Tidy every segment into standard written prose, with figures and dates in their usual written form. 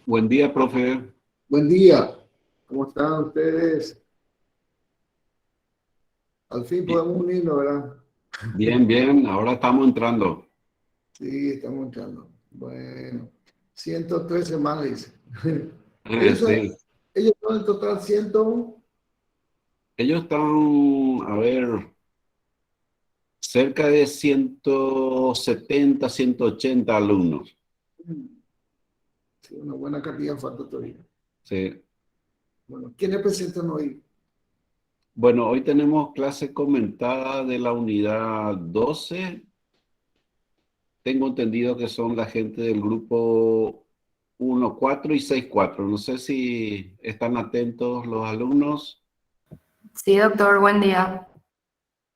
Buen día, profe. Buen día, ¿cómo están ustedes? Al fin Bi- podemos unirnos, ¿verdad? Bien, bien, ahora estamos entrando. Sí, estamos entrando. Bueno, 113 más, dice. Ellos son, Sí, ellos son en total 100. ellos están, a ver, cerca de 170, 180 alumnos. Sí, una buena cantidad falta todavía. Sí. Bueno, ¿quiénes presentan hoy? Bueno, hoy tenemos clase comentada de la unidad 12. Tengo entendido que son la gente del grupo 1, 4 y 6, 4. No sé si están atentos los alumnos. Sí, doctor, buen día.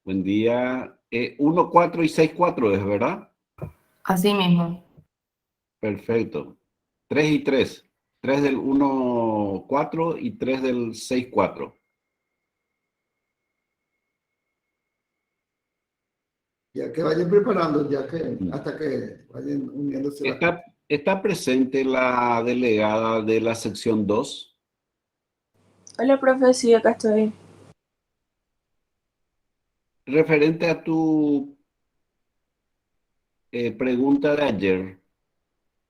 Buen día. 1, 4 y 6, 4 es, ¿verdad? Así mismo. Perfecto. 3 y 3. 3 del 1, 4 y 3 del 6, 4. Ya que vayan preparando, ya que Mm. hasta que vayan uniéndose la gente. Está presente la delegada de la sección 2. Hola, profe, sí, acá estoy. Referente a tu pregunta de ayer,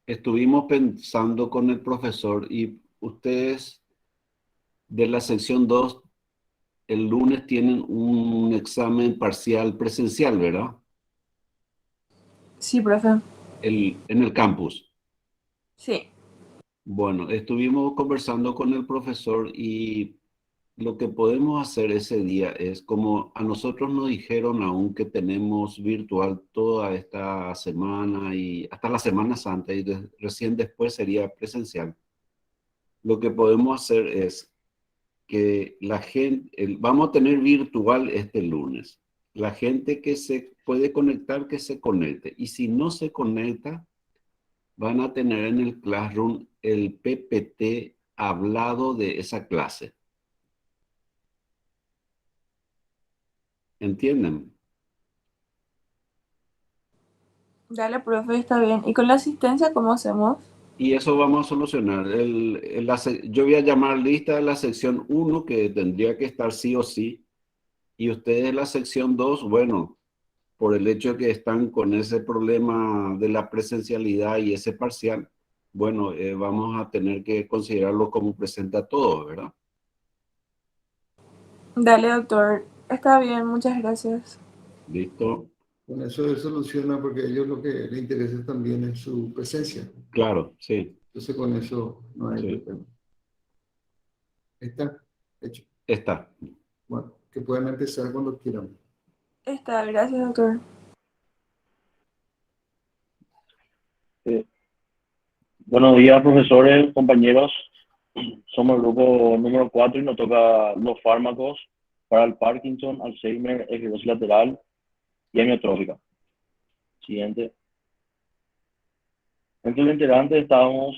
estuvimos pensando con el profesor y ustedes de la sección 2 el lunes tienen un examen parcial presencial, ¿verdad? Sí, profe. En el campus. Sí. Bueno, estuvimos conversando con el profesor y lo que podemos hacer ese día es, como a nosotros nos dijeron aún que tenemos virtual toda esta semana y hasta la Semana Santa y recién después sería presencial, lo que podemos hacer es que la gente, vamos a tener virtual este lunes. La gente que se puede conectar, que se conecte. Y si no se conecta, van a tener en el Classroom el PPT hablado de esa clase. ¿Entienden? Dale, profe, está bien. ¿Y con la asistencia cómo hacemos? Y eso vamos a solucionar. Yo voy a llamar lista de la sección 1 que tendría que estar sí o sí, y ustedes la sección 2 bueno, por el hecho de que están con ese problema de la presencialidad y ese parcial, bueno, vamos a tener que considerarlo como presente a todos, ¿verdad? Dale, doctor. Está bien, muchas gracias. ¿Listo? Con eso se soluciona porque a ellos lo que les interesa también es su presencia. Claro, sí, Entonces con eso no hay sí, problema. Está hecho. está. Bueno, que puedan empezar cuando quieran. Está, gracias, doctor. Eh, Buenos días, profesores, compañeros. Somos el grupo número 4 y nos toca los fármacos para el Parkinson, Alzheimer, esclerosis lateral y amiotrófica. Siguiente. Entre los integrantes estábamos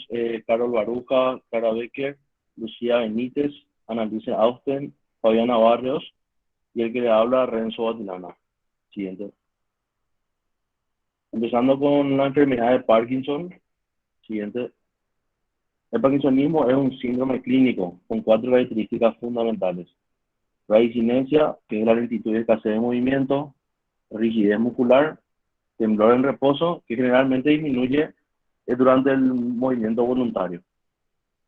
Carol Baruja, Cara Becker, Lucía Benítez, Annalise Austen, Fabiana Barrios y el que le habla, Renzo Batilana. Siguiente. Empezando con la enfermedad de Parkinson. Siguiente. El parkinsonismo es un síndrome clínico con cuatro características fundamentales: bradicinesia, que es la lentitud y escasez de movimiento; rigidez muscular; temblor en reposo, que generalmente disminuye durante el movimiento voluntario;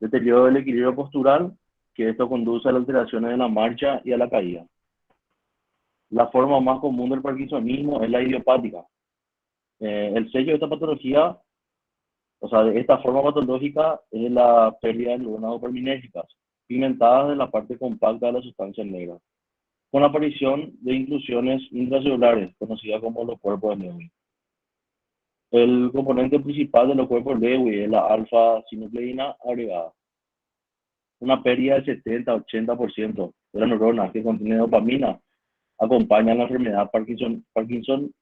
deterioro del equilibrio postural, que esto conduce a las alteraciones de la marcha y a la caída. La forma más común del parkinsonismo es la idiopática. El sello de esta patología, o sea, de esta forma patológica, es la pérdida de neuronas dopaminérgicas, pigmentadas en la parte compacta de la sustancia negra, con la aparición de inclusiones intracelulares, conocidas como los cuerpos de Lewy. El componente principal de los cuerpos Lewy es la alfa-sinucleína agregada. Una pérdida del 70-80% de las neuronas que contienen dopamina acompaña la enfermedad Parkinson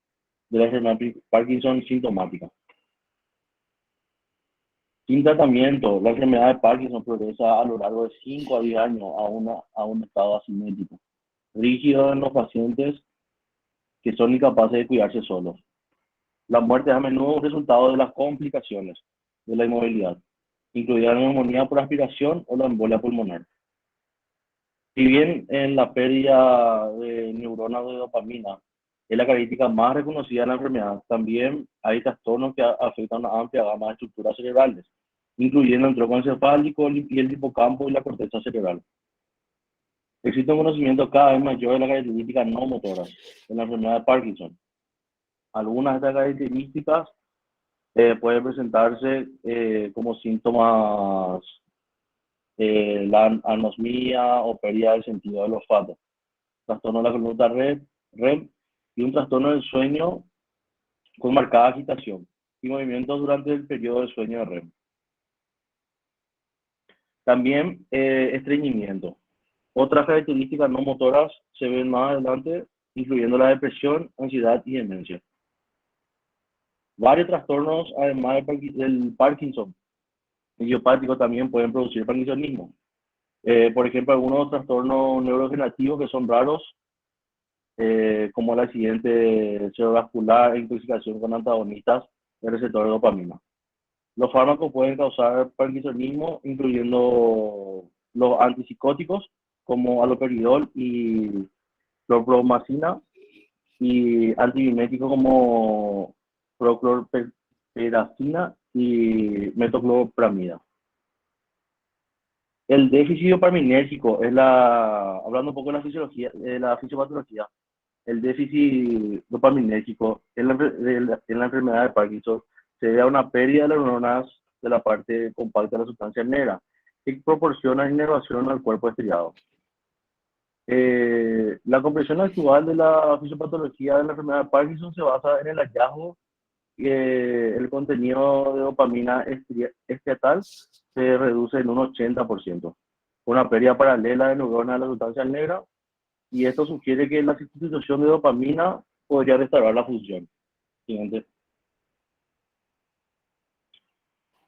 de la enfermedad Parkinson sintomática. Sin tratamiento, la enfermedad de Parkinson progresa a lo largo de 5 a 10 años a un estado asimétrico, rígido en los pacientes que son incapaces de cuidarse solos. La muerte es a menudo un resultado de las complicaciones de la inmovilidad, incluida la neumonía por aspiración o la embolia pulmonar. Si bien en la pérdida de neuronas de dopamina es la característica más reconocida de la enfermedad, también hay trastornos que afectan a una amplia gama de estructuras cerebrales, incluyendo el tronco encefálico y el hipocampo y la corteza cerebral. Existe un conocimiento cada vez mayor de las características no motoras de la enfermedad de Parkinson. Algunas de estas características pueden presentarse como síntomas la anosmia o pérdida del sentido del olfato, trastorno de la conducta REM y un trastorno del sueño con marcada agitación y movimientos durante el periodo de sueño de REM. También estreñimiento. Otras características no motoras se ven más adelante, incluyendo la depresión, ansiedad y demencia. Varios trastornos, además del Parkinson idiopático, también pueden producir parkinsonismo. Por ejemplo, algunos trastornos neurodegenerativos que son raros, como el accidente cerebrovascular e intoxicación con antagonistas del receptor de dopamina. Los fármacos pueden causar parkinsonismo, incluyendo los antipsicóticos como haloperidol y clorpromazina, y antimiméticos como prochlorperazina y metoclopramida. El déficit dopaminérgico es hablando un poco de la fisiopatología, el déficit dopaminérgico en la enfermedad de Parkinson se debe a una pérdida de las neuronas de la parte compacta de la sustancia negra, que proporciona inervación al cuerpo estriado. La comprensión actual de la fisiopatología de la enfermedad de Parkinson se basa en el hallazgo que el contenido de dopamina estriatal se reduce en un 80%, una pérdida paralela de neuronas de la sustancia negra, y esto sugiere que la sustitución de dopamina podría restaurar la función. Siguiente.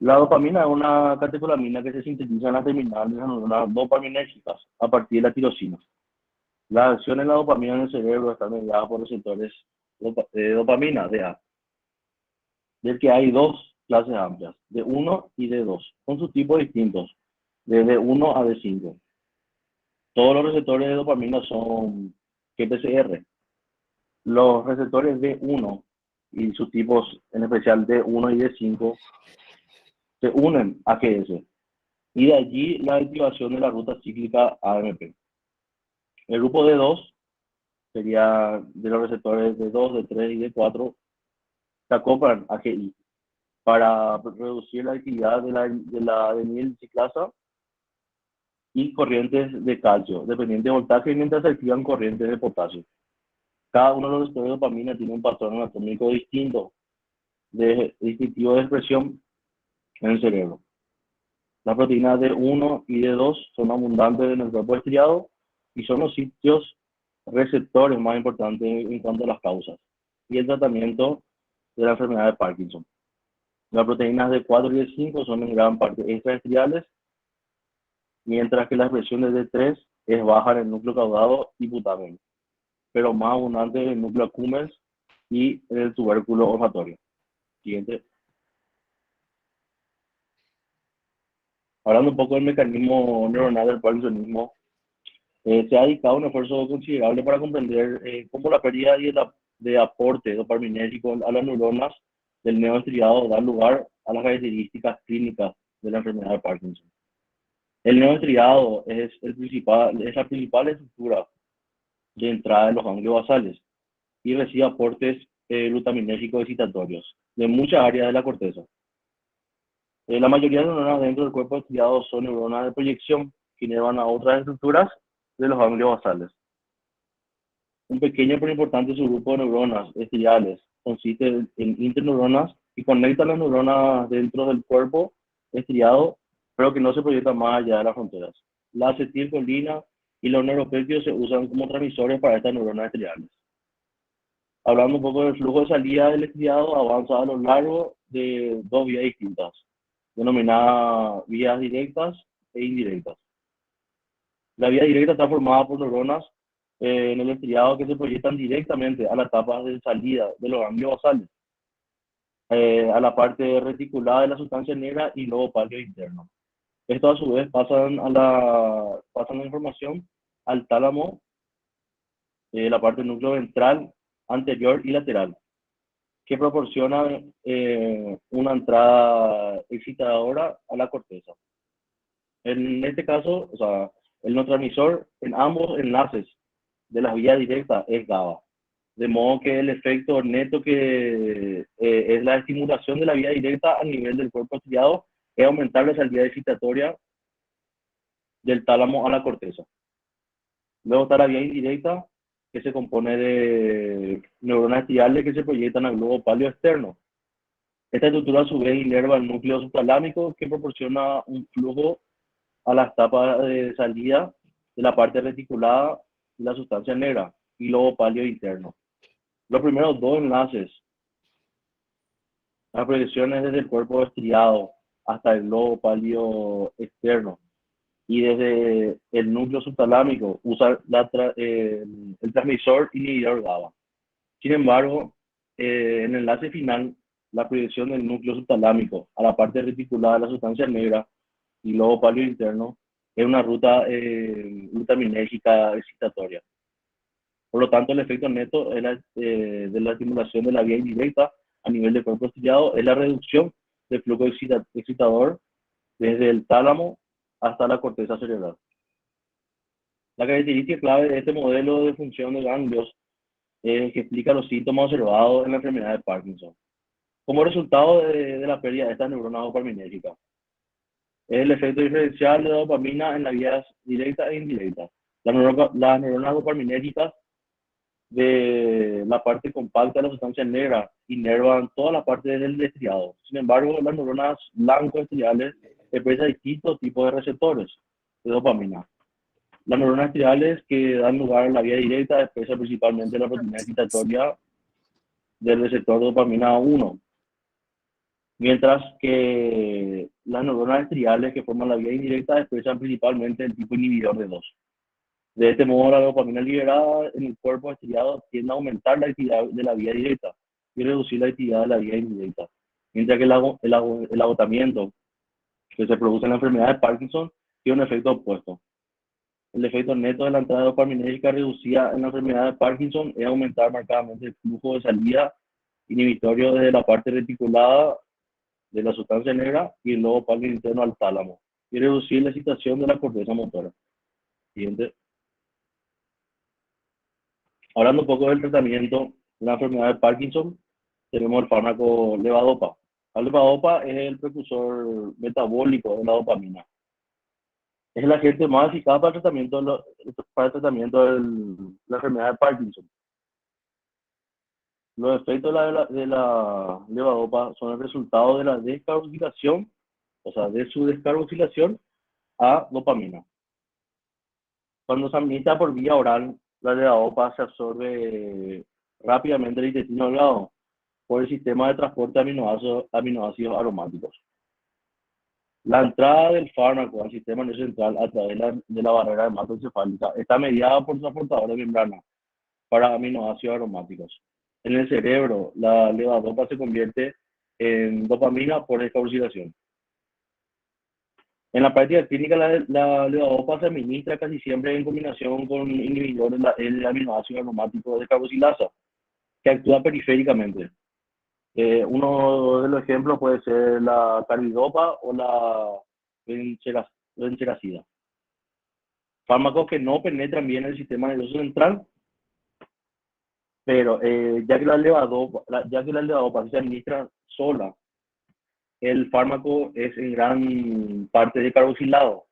La dopamina es una catecolamina que se sintetiza en las terminales de las neuronas dopaminérgicas a partir de la tirosina. La acción en la dopamina en el cerebro está mediada por receptores de dopamina, DA, del que hay dos clases amplias, D1 y D2, con sus tipos distintos, de D1 a D5. Todos los receptores de dopamina son GPCR. Los receptores D1 y sus tipos, en especial D1 y D5, se unen a GS, y de allí la activación de la ruta cíclica AMP. El grupo D2 sería de los receptores D2, D3 y D4, se acoplan a GI para reducir la actividad de la adenilciclasa y corrientes de calcio, dependiente de voltaje, mientras se activan corrientes de potasio. Cada uno de los receptores de dopamina tiene un patrón anatómico distinto, distintivo de expresión en el cerebro. Las proteínas D1 y D2 son abundantes en el cuerpo estriado y son los sitios receptores más importantes en cuanto a las causas y el tratamiento de la enfermedad de Parkinson. Las proteínas D4 y D5 son en gran parte extraestriales, mientras que la expresión de D3 es baja en el núcleo caudado y putamen, pero más abundante en el núcleo accumbens y en el tubérculo olfatorio. Siguiente. Hablando un poco del mecanismo neuronal del parkinsonismo, se ha dedicado un esfuerzo considerable para comprender cómo la pérdida de aporte dopaminérgico a las neuronas del neoestriado da lugar a las características clínicas de la enfermedad de Parkinson. El neoestriado es la principal estructura de entrada de los ganglios basales y recibe aportes glutaminérgicos excitatorios de muchas áreas de la corteza. La mayoría de las neuronas dentro del cuerpo estriado son neuronas de proyección que inervan a otras estructuras de los ganglios basales. Un pequeño pero importante subgrupo de neuronas estriales consiste en interneuronas y conecta las neuronas dentro del cuerpo estriado, pero que no se proyectan más allá de las fronteras. La acetilcolina y los neuropéptidos se usan como transmisores para estas neuronas estriales. Hablando un poco del flujo de salida del estriado, avanza a lo largo de dos vías distintas, denominadas vías directas e indirectas. La vía directa está formada por neuronas en el estriado que se proyectan directamente a las etapas de salida de los ganglios basales. a la parte reticulada de la sustancia negra y luego palio interno. Esto a su vez pasan la información al tálamo, la parte del núcleo ventral, anterior y lateral, que proporciona una entrada excitadora a la corteza. En este caso, o sea, el neurotransmisor en ambos enlaces de las vías directas es GABA. De modo que el efecto neto que es la estimulación de la vía directa a nivel del cuerpo estriado es aumentar la salida excitatoria del tálamo a la corteza. Luego está la vía indirecta, que se compone de neuronas estriales que se proyectan al globo palio externo. Esta estructura a su vez inerva el núcleo subtalámico, que proporciona un flujo a las tapas de salida de la parte reticulada de la sustancia negra y globo palio interno. Los primeros dos enlaces, las proyecciones desde el cuerpo estriado hasta el globo palio externo y desde el núcleo subtalámico, usa el transmisor inhibidor GABA. Sin embargo, en el enlace final, la proyección del núcleo subtalámico a la parte reticulada de la sustancia negra y globo palio interno es una ruta glutaminérgica excitatoria. Por lo tanto, el efecto neto de la estimulación de la vía indirecta a nivel del cuerpo estriado es la reducción del flujo excitador desde el tálamo hasta la corteza cerebral. La característica clave de este modelo de función de ganglios que explica los síntomas observados en la enfermedad de Parkinson. Como resultado de la pérdida de estas neuronas dopaminérgicas, es el efecto diferencial de la dopamina en las vías directas e indirectas. Las neuronas dopaminérgicas de la parte compacta de la sustancia negra inervan toda la parte del estriado. Sin embargo, las neuronas blanco-estriales expresan distintos tipos de receptores de dopamina. Las neuronas estriales que dan lugar a la vía directa expresan principalmente la proteína excitatoria del receptor de dopamina 1, mientras que las neuronas estriales que forman la vía indirecta expresan principalmente el tipo inhibidor de 2. De este modo, la dopamina liberada en el cuerpo estriado tiende a aumentar la actividad de la vía directa y reducir la actividad de la vía indirecta, mientras que el agotamiento que se produce en la enfermedad de Parkinson tiene un efecto opuesto. El efecto neto de la entrada dopaminérgica reducida en la enfermedad de Parkinson es aumentar marcadamente el flujo de salida inhibitorio desde la parte reticulada de la sustancia negra y el globo palio interno al tálamo, y reducir la excitación de la corteza motora. Siguiente. Hablando un poco del tratamiento de la enfermedad de Parkinson, tenemos el fármaco levodopa. La levodopa es el precursor metabólico de la dopamina. Es el agente más eficaz para el tratamiento de la enfermedad de Parkinson. Los efectos de la levodopa son el resultado de la descarboxilación, o sea, de su descarboxilación a dopamina. Cuando se administra por vía oral, la levodopa se absorbe rápidamente en el intestino delgado por el sistema de transporte de aminoácidos aromáticos. La entrada del fármaco al sistema nervioso central a través de la barrera hematoencefálica está mediada por transportadores de membrana para aminoácidos aromáticos. En el cerebro, la levodopa se convierte en dopamina por descarboxilación. En la práctica clínica, la levodopa se administra casi siempre en combinación con inhibidores del aminoácido aromático de carboxilasa, que actúa periféricamente. Uno de los ejemplos puede ser la carbidopa o la venceracida. Fármacos que no penetran bien el sistema nervioso central, pero ya que la levodopa se administra sola, el fármaco es en gran parte descarboxilado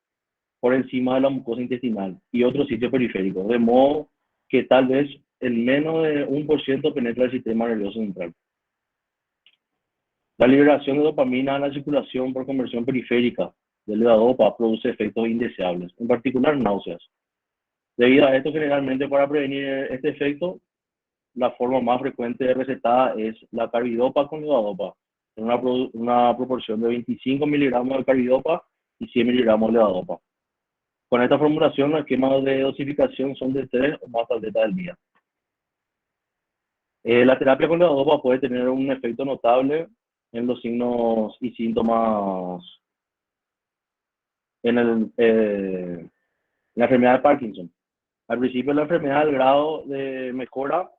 por encima de la mucosa intestinal y otros sitios periféricos, de modo que tal vez en menos de 1% penetra el sistema nervioso central. La liberación de dopamina en la circulación por conversión periférica de levodopa produce efectos indeseables, en particular náuseas. Debido a esto, generalmente para prevenir este efecto, la forma más frecuente de recetada es la carbidopa con levodopa, en una proporción de 25 miligramos de carbidopa y 100 miligramos de levodopa. Con esta formulación, los esquemas de dosificación son de 3 o más tabletas al día. La terapia con levodopa puede tener un efecto notable en los signos y síntomas en la enfermedad de Parkinson. Al principio de la enfermedad, el grado de mejora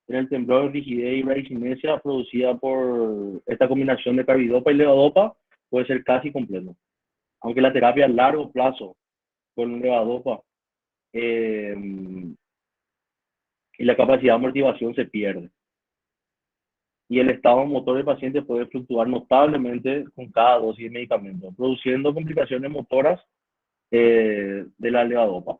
en el temblor, rigidez y bradykinesia producida por esta combinación de carbidopa y levodopa puede ser casi completo. Aunque la terapia a largo plazo con levodopa y la capacidad de amortiguación se pierde. Y el estado motor del paciente puede fluctuar notablemente con cada dosis de medicamento, produciendo complicaciones motoras de la levodopa.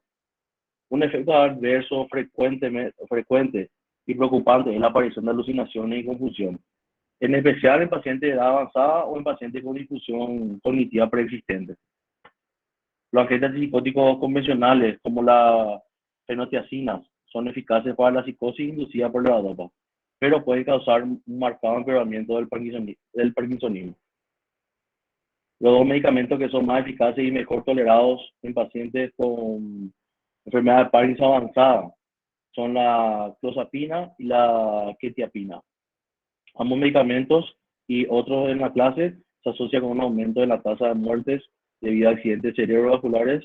Un efecto adverso frecuente y preocupante es la aparición de alucinaciones y confusión, en especial en pacientes de edad avanzada o en pacientes con difusión cognitiva preexistente. Los agentes antipsicóticos convencionales, como las fenotiazinas, son eficaces para la psicosis inducida por levodopa, pero pueden causar un marcado empeoramiento del parkinsonismo. Los dos medicamentos que son más eficaces y mejor tolerados en pacientes con enfermedad de Parkinson avanzada son la clozapina y la quetiapina. Ambos medicamentos y otros en la clase se asocian con un aumento de la tasa de muertes debido a accidentes cerebrovasculares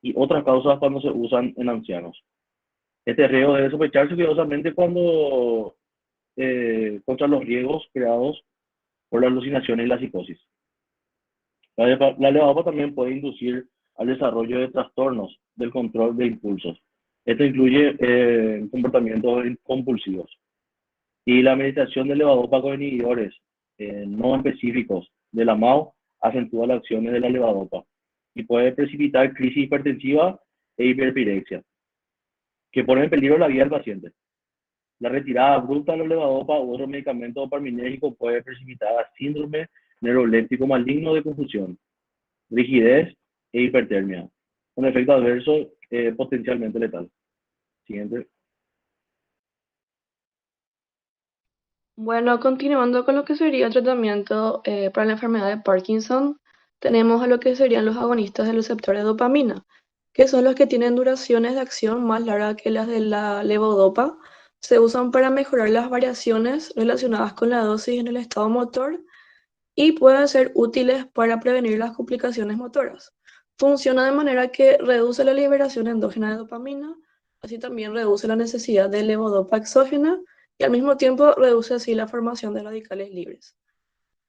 y otras causas cuando se usan en ancianos. Este riesgo debe sospecharse cuidadosamente contra los riesgos creados por las alucinaciones y la psicosis. La levodopa también puede inducir al desarrollo de trastornos del control de impulsos. Esto incluye comportamientos compulsivos. Y la administración de levodopa con inhibidores no específicos de la MAO acentúa las acciones de la levodopa y puede precipitar crisis hipertensiva e hiperpirexia, que ponen en peligro la vida del paciente. La retirada abrupta de la levodopa u otro medicamento dopaminérgico puede precipitar síndrome neuroléptico maligno de confusión, rigidez e hipertermia, un efecto adverso potencialmente letal. Siguiente. Bueno, continuando con lo que sería el tratamiento para la enfermedad de Parkinson, tenemos a lo que serían los agonistas del receptor de dopamina, que son los que tienen duraciones de acción más largas que las de la levodopa. Se usan para mejorar las variaciones relacionadas con la dosis en el estado motor y pueden ser útiles para prevenir las complicaciones motoras. Funciona de manera que reduce la liberación endógena de dopamina, así también reduce la necesidad de levodopa exógena y al mismo tiempo reduce así la formación de radicales libres.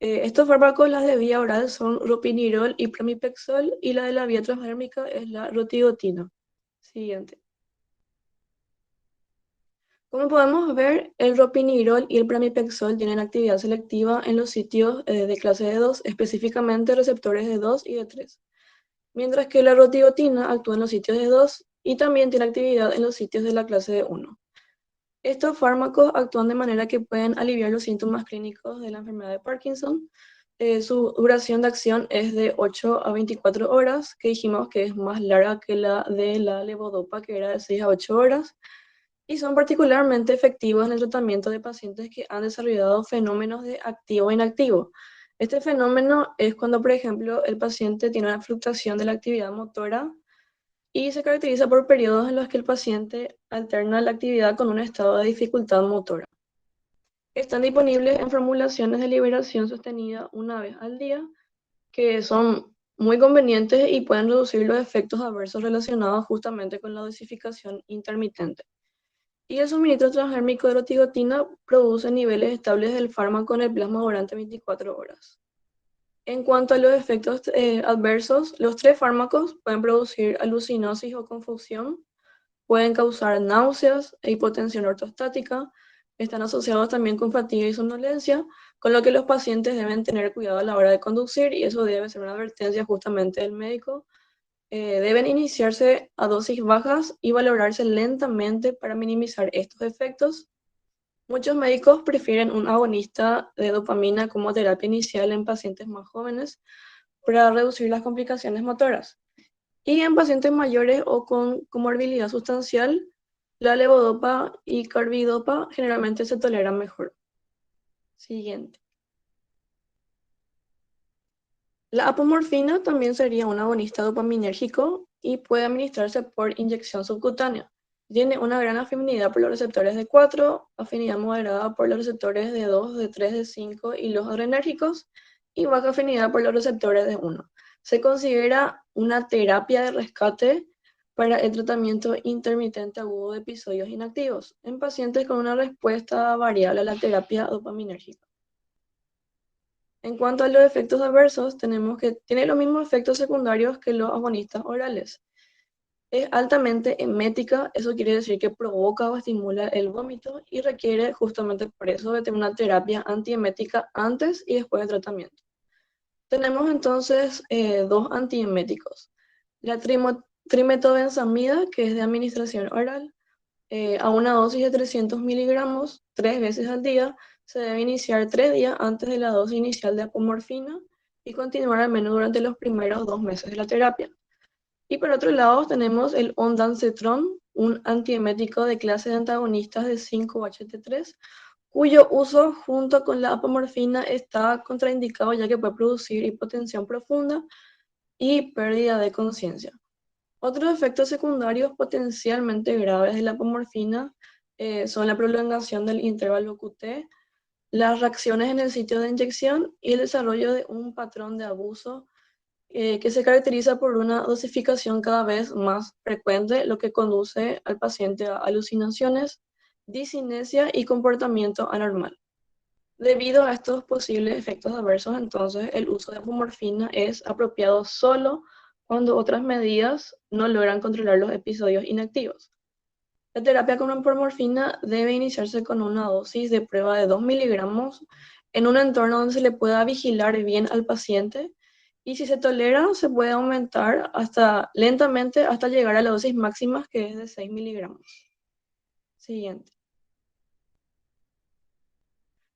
Estos fármacos, las de vía oral, son ropinirol y pramipexol, y la de la vía transdérmica es la rotigotina. Siguiente. Como podemos ver, el ropinirol y el pramipexol tienen actividad selectiva en los sitios de clase de 2, específicamente receptores de 2 y de 3, mientras que la rotigotina actúa en los sitios de 2 y también tiene actividad en los sitios de la clase de 1. Estos fármacos actúan de manera que pueden aliviar los síntomas clínicos de la enfermedad de Parkinson. Su duración de acción es de 8 a 24 horas, que dijimos que es más larga que la de la levodopa, que era de 6 a 8 horas. Y son particularmente efectivos en el tratamiento de pacientes que han desarrollado fenómenos de activo-inactivo. Este fenómeno es cuando, por ejemplo, el paciente tiene una fluctuación de la actividad motora y se caracteriza por periodos en los que el paciente alterna la actividad con un estado de dificultad motora. Están disponibles en formulaciones de liberación sostenida una vez al día, que son muy convenientes y pueden reducir los efectos adversos relacionados justamente con la dosificación intermitente. Y el suministro transdérmico de rotigotina produce niveles estables del fármaco en el plasma durante 24 horas. En cuanto a los efectos adversos, los 3 fármacos pueden producir alucinosis o confusión, pueden causar náuseas e hipotensión ortostática, están asociados también con fatiga y somnolencia, con lo que los pacientes deben tener cuidado a la hora de conducir, y eso debe ser una advertencia justamente del médico. Deben iniciarse a dosis bajas y valorarse lentamente para minimizar estos efectos. Muchos médicos prefieren un agonista de dopamina como terapia inicial en pacientes más jóvenes para reducir las complicaciones motoras. Y en pacientes mayores o con comorbilidad sustancial, la levodopa y carbidopa generalmente se toleran mejor. Siguiente. La apomorfina también sería un agonista dopaminérgico y puede administrarse por inyección subcutánea. Tiene una gran afinidad por los receptores de 4, afinidad moderada por los receptores de 2, de 3, de 5 y los adrenérgicos, y baja afinidad por los receptores de 1. Se considera una terapia de rescate para el tratamiento intermitente agudo de episodios inactivos en pacientes con una respuesta variable a la terapia dopaminérgica. En cuanto a los efectos adversos, tenemos que tiene los mismos efectos secundarios que los agonistas orales. Es altamente emética, eso quiere decir que provoca o estimula el vómito y requiere justamente por eso de tener una terapia antiemética antes y después del tratamiento. Tenemos entonces dos antieméticos. La trimetobenzamida, que es de administración oral, a una dosis de 300 miligramos 3 veces al día, se debe iniciar 3 días antes de la dosis inicial de apomorfina y continuar al menos durante los primeros 2 meses de la terapia. Y por otro lado tenemos el ondansetron, un antiemético de clase de antagonistas de 5-HT3, cuyo uso junto con la apomorfina está contraindicado ya que puede producir hipotensión profunda y pérdida de conciencia. Otros efectos secundarios potencialmente graves de la apomorfina son la prolongación del intervalo QT, las reacciones en el sitio de inyección y el desarrollo de un patrón de abuso que se caracteriza por una dosificación cada vez más frecuente, lo que conduce al paciente a alucinaciones, discinesia y comportamiento anormal. Debido a estos posibles efectos adversos, entonces el uso de apomorfina es apropiado solo cuando otras medidas no logran controlar los episodios inactivos. La terapia con apomorfina debe iniciarse con una dosis de prueba de 2 miligramos en un entorno donde se le pueda vigilar bien al paciente y si se tolera se puede aumentar lentamente hasta llegar a la dosis máxima que es de 6 miligramos. Siguiente.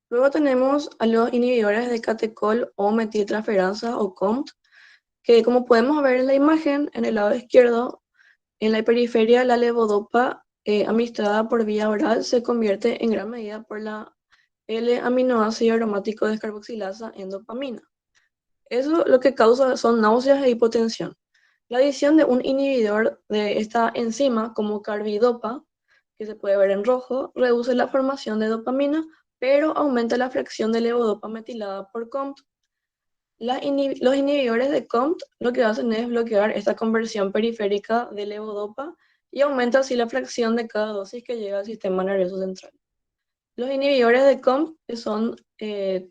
Luego tenemos a los inhibidores de catecol o metiltransferasa o COMT, que como podemos ver en la imagen, en el lado izquierdo, en la periferia, la levodopa administrada por vía oral se convierte en gran medida por la L-aminoácido aromático descarboxilasa en dopamina. Eso lo que causa son náuseas e hipotensión. La adición de un inhibidor de esta enzima, como carbidopa, que se puede ver en rojo, reduce la formación de dopamina, pero aumenta la fracción de levodopa metilada por COMT. Los inhibidores de COMT lo que hacen es bloquear esta conversión periférica de levodopa y aumenta así la fracción de cada dosis que llega al sistema nervioso central. Los inhibidores de COMT, que son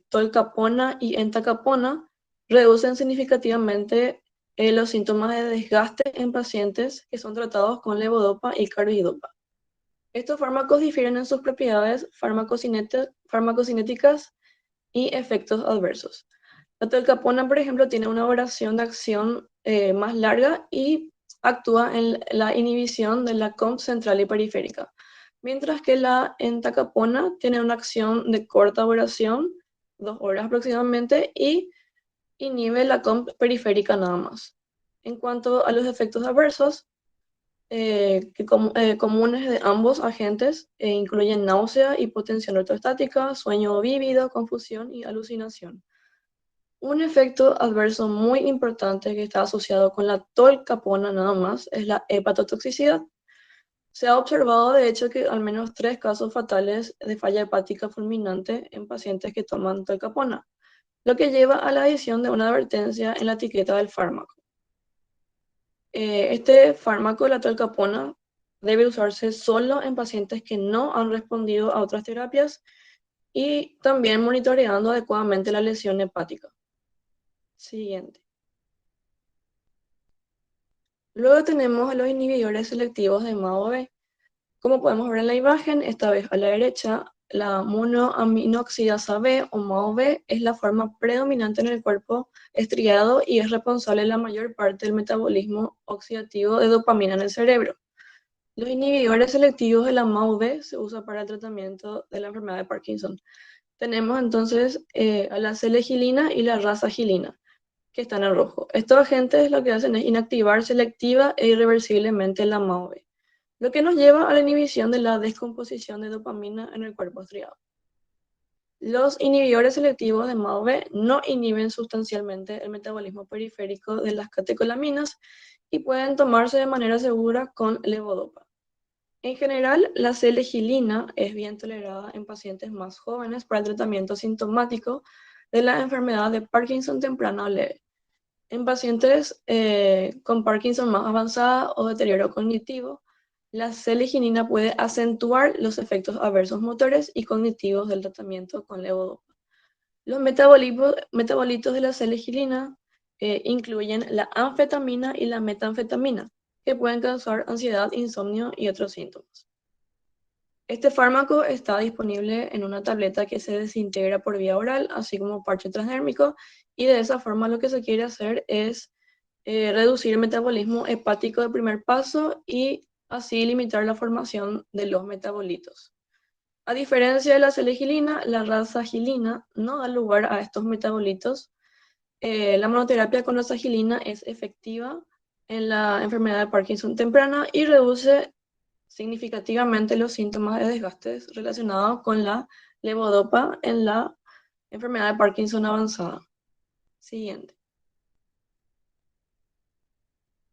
tolcapona y entacapona, reducen significativamente los síntomas de desgaste en pacientes que son tratados con levodopa y carbidopa. Estos fármacos difieren en sus propiedades farmacocinéticas y efectos adversos. La tolcapona, por ejemplo, tiene una duración de acción más larga y actúa en la inhibición de la COMT central y periférica, mientras que la entacapona tiene una acción de corta duración, 2 horas aproximadamente, y inhibe la COMT periférica nada más. En cuanto a los efectos adversos, comunes de ambos agentes incluyen náusea, hipotensión ortostática, sueño vívido, confusión y alucinación. Un efecto adverso muy importante que está asociado con la tolcapona nada más es la hepatotoxicidad. Se ha observado de hecho que al menos 3 casos fatales de falla hepática fulminante en pacientes que toman tolcapona, lo que lleva a la adición de una advertencia en la etiqueta del fármaco. Este fármaco, la tolcapona, debe usarse solo en pacientes que no han respondido a otras terapias y también monitoreando adecuadamente la lesión hepática. Siguiente. Luego tenemos a los inhibidores selectivos de MAO-B. Como podemos ver en la imagen, esta vez a la derecha, la monoaminoxidasa B o MAO-B es la forma predominante en el cuerpo estriado y es responsable de la mayor parte del metabolismo oxidativo de dopamina en el cerebro. Los inhibidores selectivos de la MAO-B se usan para el tratamiento de la enfermedad de Parkinson. Tenemos entonces a la selegilina y la rasagilina, que están en rojo. Estos agentes lo que hacen es inactivar selectiva e irreversiblemente la MAO-B, lo que nos lleva a la inhibición de la descomposición de dopamina en el cuerpo estriado. Los inhibidores selectivos de MAO-B no inhiben sustancialmente el metabolismo periférico de las catecolaminas y pueden tomarse de manera segura con levodopa. En general, la selegilina es bien tolerada en pacientes más jóvenes para el tratamiento sintomático de la enfermedad de Parkinson temprana o leve. En pacientes con Parkinson más avanzada o deterioro cognitivo, la selegilina puede acentuar los efectos adversos motores y cognitivos del tratamiento con levodopa. Los metabolitos de la selegilina incluyen la anfetamina y la metanfetamina, que pueden causar ansiedad, insomnio y otros síntomas. Este fármaco está disponible en una tableta que se desintegra por vía oral, así como parche transdérmico, y de esa forma lo que se quiere hacer es reducir el metabolismo hepático de primer paso y así limitar la formación de los metabolitos. A diferencia de la selegilina, la rasagilina no da lugar a estos metabolitos. La monoterapia con rasagilina es efectiva en la enfermedad de Parkinson temprana y reduce significativamente los síntomas de desgastes relacionados con la levodopa en la enfermedad de Parkinson avanzada. Siguiente.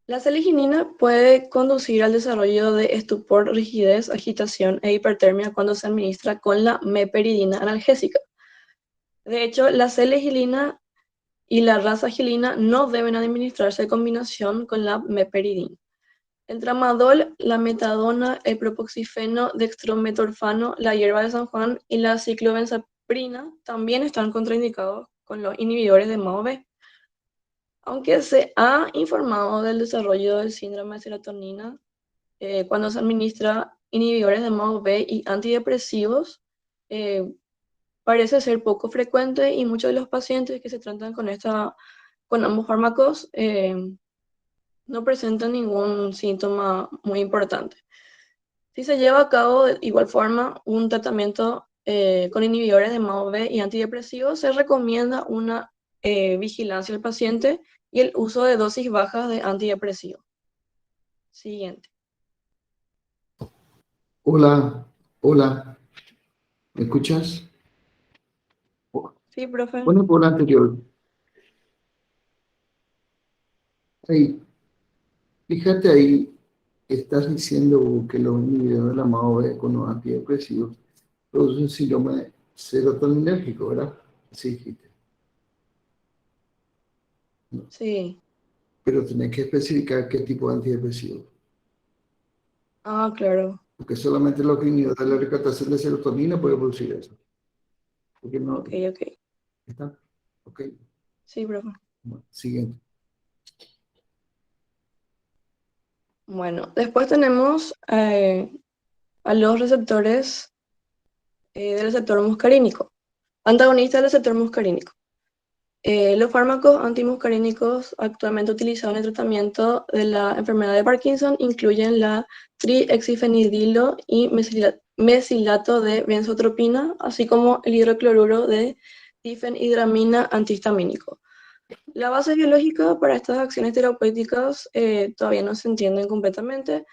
La seleginina puede conducir al desarrollo de estupor, rigidez, agitación e hipertermia cuando se administra con la meperidina analgésica. De hecho, la selegilina y la rasagilina no deben administrarse en combinación con la meperidina. El tramadol, la metadona, el propoxifeno, dextrometorfano, la hierba de San Juan y la ciclobenzaprina también están contraindicados con los inhibidores de MAO-B. Aunque se ha informado del desarrollo del síndrome de serotonina cuando se administra inhibidores de MAO-B y antidepresivos, parece ser poco frecuente y muchos de los pacientes que se tratan con ambos fármacos no presentan ningún síntoma muy importante. Si se lleva a cabo de igual forma un tratamiento con inhibidores de MAO-B y antidepresivos, se recomienda una vigilancia del paciente y el uso de dosis bajas de antidepresivo. Siguiente. Hola, hola, ¿me escuchas? Sí, profe. Pone por la anterior. Ahí, fíjate ahí, estás diciendo que los inhibidores de la MAO-B con los antidepresivos producen síndrome serotoninérgico, ¿verdad? Sí, dijiste. Sí. Pero tenés que especificar qué tipo de antidepresivo. Ah, claro. Porque solamente los inhibidores de la recaptación de serotonina puede producir eso. Porque no, Ok. ¿está? Ok. Sí, profe. Bueno, siguiente. Bueno, después tenemos a los receptores del receptor muscarínico, antagonista del receptor muscarínico. Los fármacos antimuscarínicos actualmente utilizados en el tratamiento de la enfermedad de Parkinson incluyen la triexifenidilo y mesilato de benzotropina, así como el hidrocloruro de difenhidramina antihistamínico. La base biológica para estas acciones terapéuticas todavía no se entienden completamente,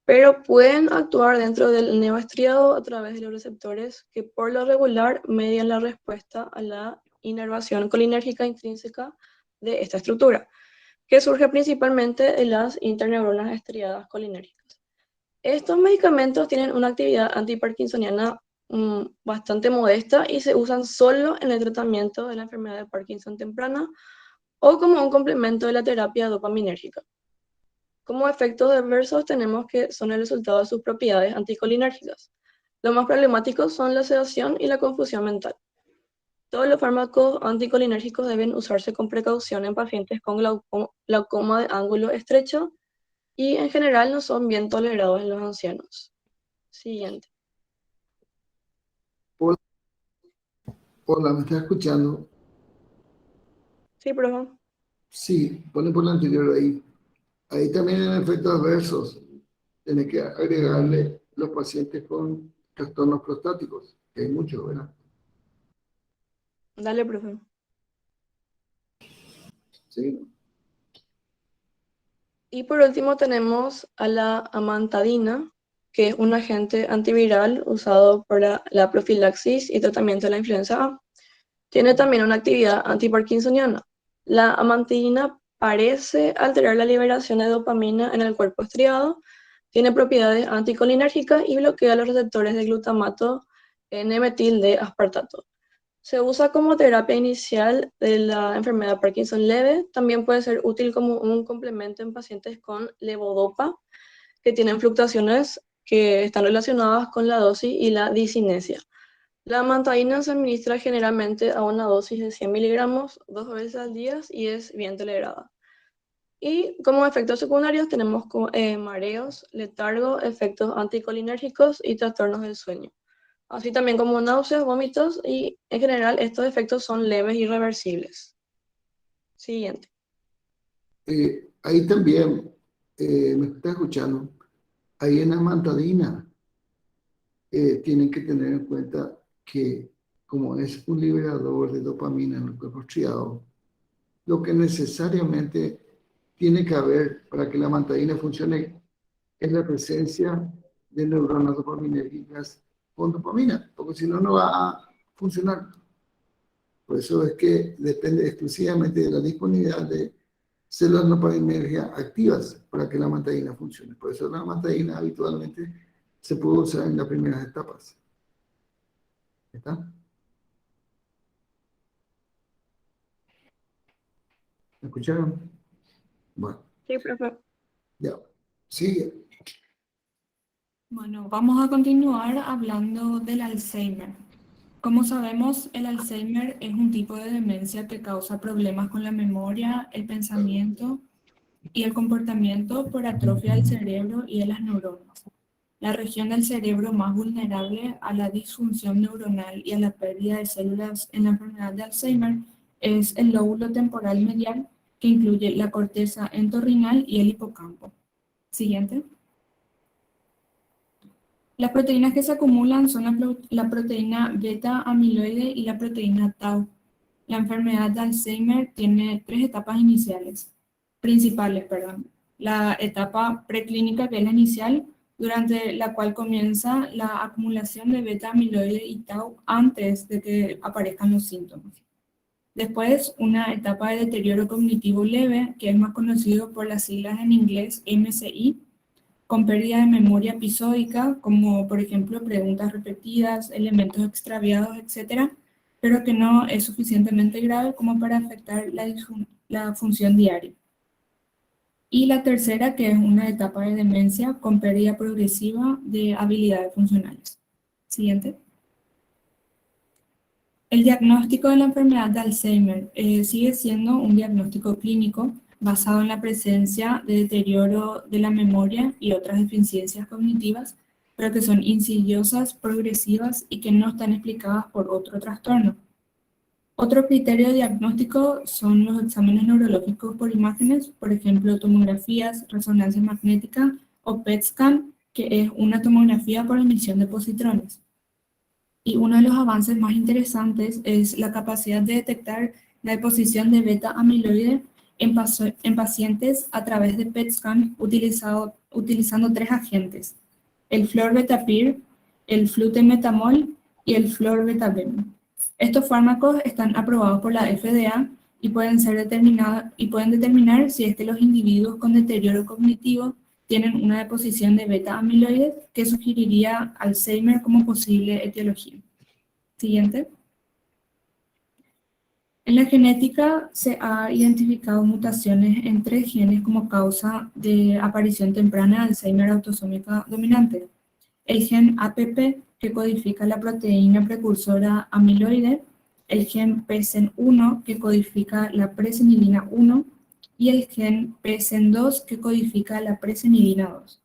pero pueden actuar dentro del neoestriado a través de los receptores que por lo regular median la respuesta a la inervación colinérgica intrínseca de esta estructura, que surge principalmente de las interneuronas estriadas colinérgicas. Estos medicamentos tienen una actividad antiparkinsoniana bastante modesta y se usan solo en el tratamiento de la enfermedad de Parkinson temprana o como un complemento de la terapia dopaminérgica. Como efectos adversos tenemos que son el resultado de sus propiedades anticolinérgicas. Los más problemáticos son la sedación y la confusión mental. Todos los fármacos anticolinérgicos deben usarse con precaución en pacientes con glaucoma de ángulo estrecho y en general no son bien tolerados en los ancianos. Siguiente. Hola, ¿me estás escuchando? Sí, profe. Sí, pone por la anterior ahí. Ahí también hay efectos adversos. Tienes que agregarle los pacientes con trastornos prostáticos, que hay muchos, ¿verdad? Dale, profe. Sí. Y por último tenemos a la amantadina, que es un agente antiviral usado para la profilaxis y tratamiento de la influenza A. Tiene también una actividad antiparkinsoniana. La amantadina parece alterar la liberación de dopamina en el cuerpo estriado, Tiene propiedades anticolinérgicas y bloquea los receptores de glutamato N-metil de aspartato. Se usa como terapia inicial de la enfermedad Parkinson leve. También puede ser útil como un complemento en pacientes con levodopa, que tienen fluctuaciones que están relacionadas con la dosis y la discinesia. La amantadina se administra generalmente a una dosis de 100 miligramos 2 veces al día y es bien tolerada. Y como efectos secundarios tenemos mareos, letargo, efectos anticolinérgicos y trastornos del sueño. Así también como náuseas, vómitos, y en general estos efectos son leves y reversibles. Siguiente. Ahí también, me está escuchando, ahí en la amantadina tienen que tener en cuenta que como es un liberador de dopamina en el cuerpo striado, lo que necesariamente tiene que haber para que la amantadina funcione es la presencia de neuronas dopaminérgicas con dopamina, porque si no, no va a funcionar. Por eso es que depende exclusivamente de la disponibilidad de células dopaminérgicas activas para que la amantadina funcione. Por eso la amantadina habitualmente se puede usar en las primeras etapas. ¿Está? ¿Me escucharon? Bueno, Sí, profe. ya. Sigue. Bueno, vamos a continuar hablando del Alzheimer. Como sabemos, el Alzheimer es un tipo de demencia que causa problemas con la memoria, el pensamiento y el comportamiento por atrofia del cerebro y de las neuronas. La región del cerebro más vulnerable a la disfunción neuronal y a la pérdida de células en la enfermedad de Alzheimer es el lóbulo temporal medial, que incluye la corteza entorrinal y el hipocampo. Siguiente. Las proteínas que se acumulan son la proteína beta-amiloide y la proteína tau. La enfermedad de Alzheimer tiene tres etapas principales. La etapa preclínica, que es la inicial, durante la cual comienza la acumulación de beta-amiloide y tau antes de que aparezcan los síntomas. Después, una etapa de deterioro cognitivo leve, que es más conocido por las siglas en inglés MCI, con pérdida de memoria episódica, como por ejemplo preguntas repetidas, elementos extraviados, etc., pero que no es suficientemente grave como para afectar la función diaria. Y la tercera, que es una etapa de demencia con pérdida progresiva de habilidades funcionales. Siguiente. El diagnóstico de la enfermedad de Alzheimer sigue siendo un diagnóstico clínico basado en la presencia de deterioro de la memoria y otras deficiencias cognitivas, pero que son insidiosas, progresivas y que no están explicadas por otro trastorno. Otro criterio diagnóstico son los exámenes neurológicos por imágenes, por ejemplo, tomografías, resonancia magnética o PET scan, que es una tomografía por emisión de positrones. Y uno de los avances más interesantes es la capacidad de detectar la deposición de beta-amiloide en pacientes a través de PET scan utilizando tres agentes: el florbetapir, el flutemetamol y el florbetaben. Estos fármacos están aprobados por la FDA y pueden determinar si es que los individuos con deterioro cognitivo tienen una deposición de beta-amiloide que sugeriría Alzheimer como posible etiología. Siguiente. En la genética se ha identificado mutaciones en 3 genes como causa de aparición temprana de Alzheimer autosómica dominante. El gen APP, que codifica la proteína precursora amiloide, el gen PSEN1, que codifica la presenilina 1, y el gen PSEN2, que codifica la presenilina 2.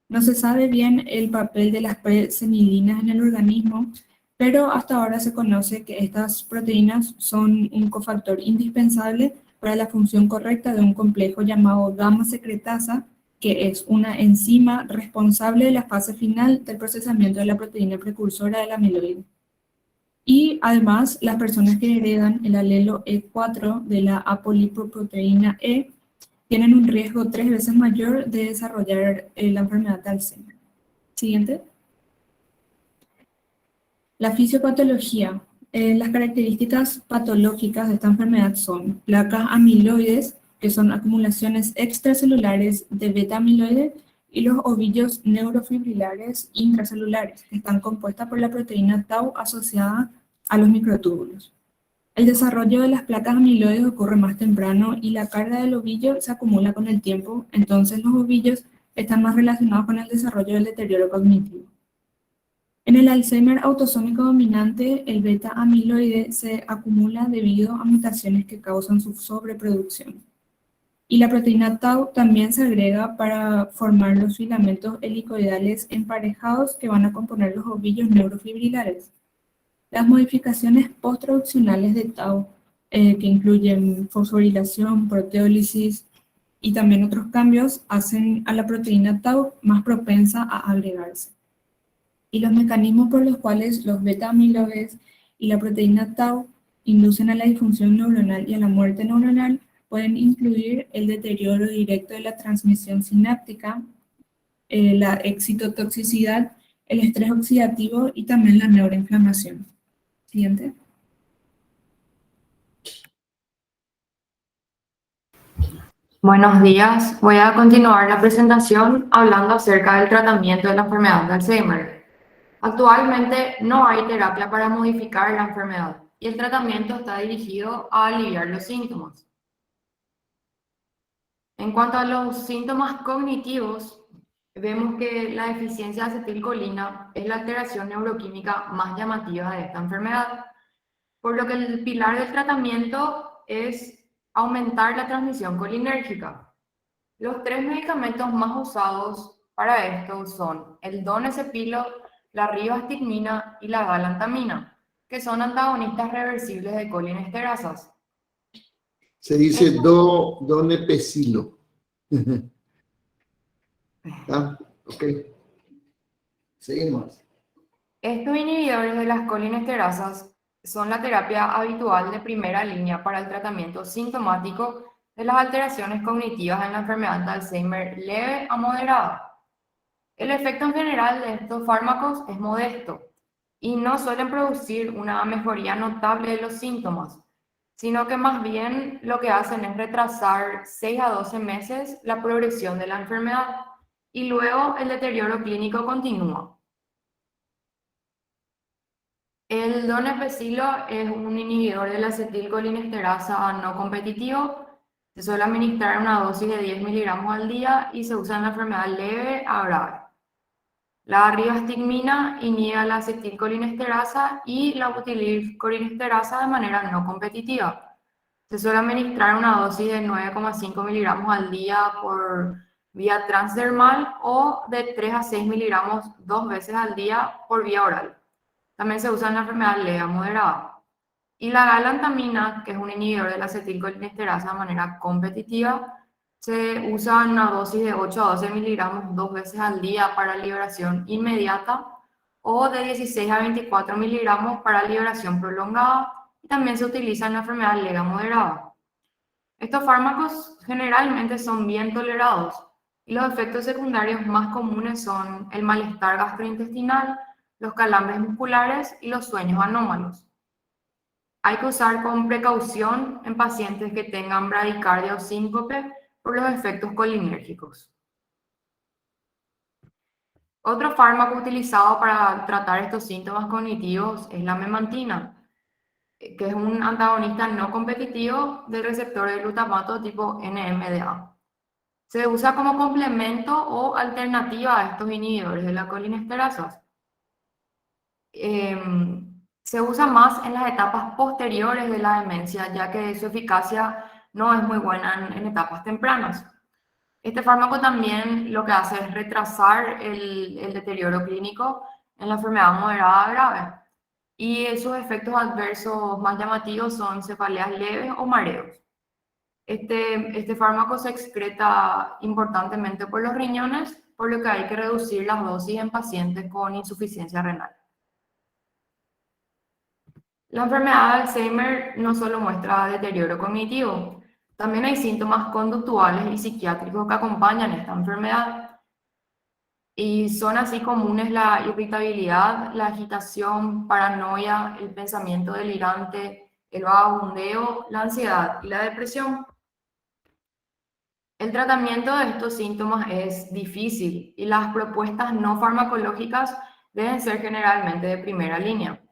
No se sabe bien el papel de las presenilinas en el organismo, pero hasta ahora se conoce que estas proteínas son un cofactor indispensable para la función correcta de un complejo llamado gamma secretasa, que es una enzima responsable de la fase final del procesamiento de la proteína precursora del amiloide. Y además, las personas que heredan el alelo E4 de la apolipoproteína E tienen un riesgo 3 veces mayor de desarrollar la enfermedad de Alzheimer. Siguiente. La fisiopatología. Las características patológicas de esta enfermedad son placas amiloides, que son acumulaciones extracelulares de beta-amiloide, y los ovillos neurofibrilares intracelulares, que están compuestas por la proteína tau asociada a los microtúbulos. El desarrollo de las placas amiloides ocurre más temprano y la carga del ovillo se acumula con el tiempo, entonces los ovillos están más relacionados con el desarrollo del deterioro cognitivo. En el Alzheimer autosómico dominante, el beta amiloide se acumula debido a mutaciones que causan su sobreproducción. Y la proteína tau también se agrega para formar los filamentos helicoidales emparejados que van a componer los ovillos neurofibrilares. Las modificaciones posttraduccionales de tau, que incluyen fosforilación, proteólisis y también otros cambios, hacen a la proteína tau más propensa a agregarse. Y los mecanismos por los cuales los beta-amiloides y la proteína tau inducen a la disfunción neuronal y a la muerte neuronal pueden incluir el deterioro directo de la transmisión sináptica, la excitotoxicidad, el estrés oxidativo y también la neuroinflamación. Siguiente. Buenos días. Voy a continuar la presentación hablando acerca del tratamiento de la enfermedad de Alzheimer. Actualmente no hay terapia para modificar la enfermedad y el tratamiento está dirigido a aliviar los síntomas. En cuanto a los síntomas cognitivos, vemos que la deficiencia de acetilcolina es la alteración neuroquímica más llamativa de esta enfermedad, por lo que el pilar del tratamiento es aumentar la transmisión colinérgica. Los 3 medicamentos más usados para esto son el donepezilo, la ribastigmina y la galantamina, que son antagonistas reversibles de colinesterasas. Se dice donepezilo. ¿Ah? Ok. Seguimos. Estos inhibidores de las colinesterasas son la terapia habitual de primera línea para el tratamiento sintomático de las alteraciones cognitivas en la enfermedad de Alzheimer leve a moderada. El efecto en general de estos fármacos es modesto y no suelen producir una mejoría notable de los síntomas, sino que más bien lo que hacen es retrasar 6 a 12 meses la progresión de la enfermedad y luego el deterioro clínico continúa. El donepezilo es un inhibidor de la acetilcolinesterasa no competitivo. Se suele administrar una dosis de 10 miligramos al día y se usa en la enfermedad leve a grave. La ribastigmina inhibe la acetilcolinesterasa y la butililcolinesterasa de manera no competitiva. Se suele administrar una dosis de 9,5 miligramos al día por vía transdermal o de 3 a 6 miligramos 2 veces al día por vía oral. También se usa en la enfermedad leve a moderada. Y la galantamina, que es un inhibidor de la acetilcolinesterasa de manera competitiva, se usa en una dosis de 8 a 12 miligramos 2 veces al día para liberación inmediata o de 16 a 24 miligramos para liberación prolongada y también se utiliza en la enfermedad leve a moderada. Estos fármacos generalmente son bien tolerados y los efectos secundarios más comunes son el malestar gastrointestinal, los calambres musculares y los sueños anómalos. Hay que usar con precaución en pacientes que tengan bradicardia o síncope por los efectos colinérgicos. Otro fármaco utilizado para tratar estos síntomas cognitivos es la memantina, que es un antagonista no competitivo del receptor de glutamato tipo NMDA. Se usa como complemento o alternativa a estos inhibidores de la colinesterasas. Se usa más en las etapas posteriores de la demencia, ya que su eficacia no es muy buena en etapas tempranas. Este fármaco también lo que hace es retrasar el deterioro clínico en la enfermedad moderada a grave. Y sus efectos adversos más llamativos son cefaleas leves o mareos. Este fármaco se excreta importantemente por los riñones, por lo que hay que reducir las dosis en pacientes con insuficiencia renal. La enfermedad de Alzheimer no solo muestra deterioro cognitivo, también hay síntomas conductuales y psiquiátricos que acompañan esta enfermedad. Y son así comunes la irritabilidad, la agitación, paranoia, el pensamiento delirante, el vagabundeo, la ansiedad y la depresión. El tratamiento de estos síntomas es difícil y las propuestas no farmacológicas deben ser generalmente de primera línea.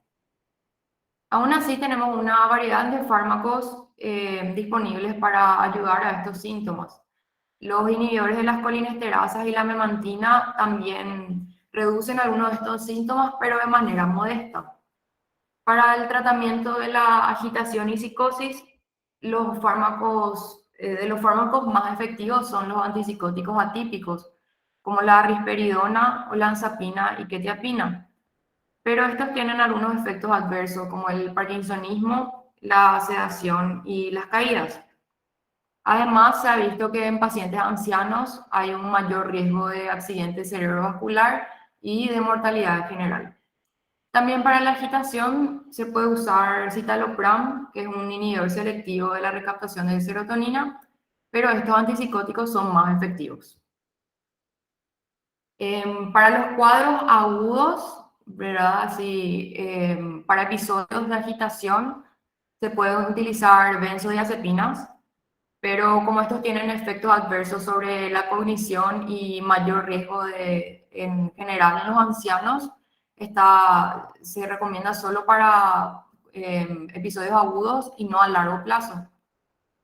Aún así, tenemos una variedad de fármacos disponibles para ayudar a estos síntomas. Los inhibidores de las colinesterasas y la memantina también reducen algunos de estos síntomas, pero de manera modesta. Para el tratamiento de la agitación y psicosis, de los fármacos más efectivos son los antipsicóticos atípicos, como la risperidona, olanzapina y quetiapina. Pero estos tienen algunos efectos adversos, como el parkinsonismo, la sedación y las caídas. Además, se ha visto que en pacientes ancianos hay un mayor riesgo de accidente cerebrovascular y de mortalidad en general. También para la agitación se puede usar citalopram, que es un inhibidor selectivo de la recaptación de serotonina, pero estos antipsicóticos son más efectivos. Para los cuadros agudos, ¿verdad? Así, para episodios de agitación, se pueden utilizar benzodiazepinas, pero como estos tienen efectos adversos sobre la cognición y mayor riesgo en general en los ancianos, se recomienda solo para episodios agudos y no a largo plazo.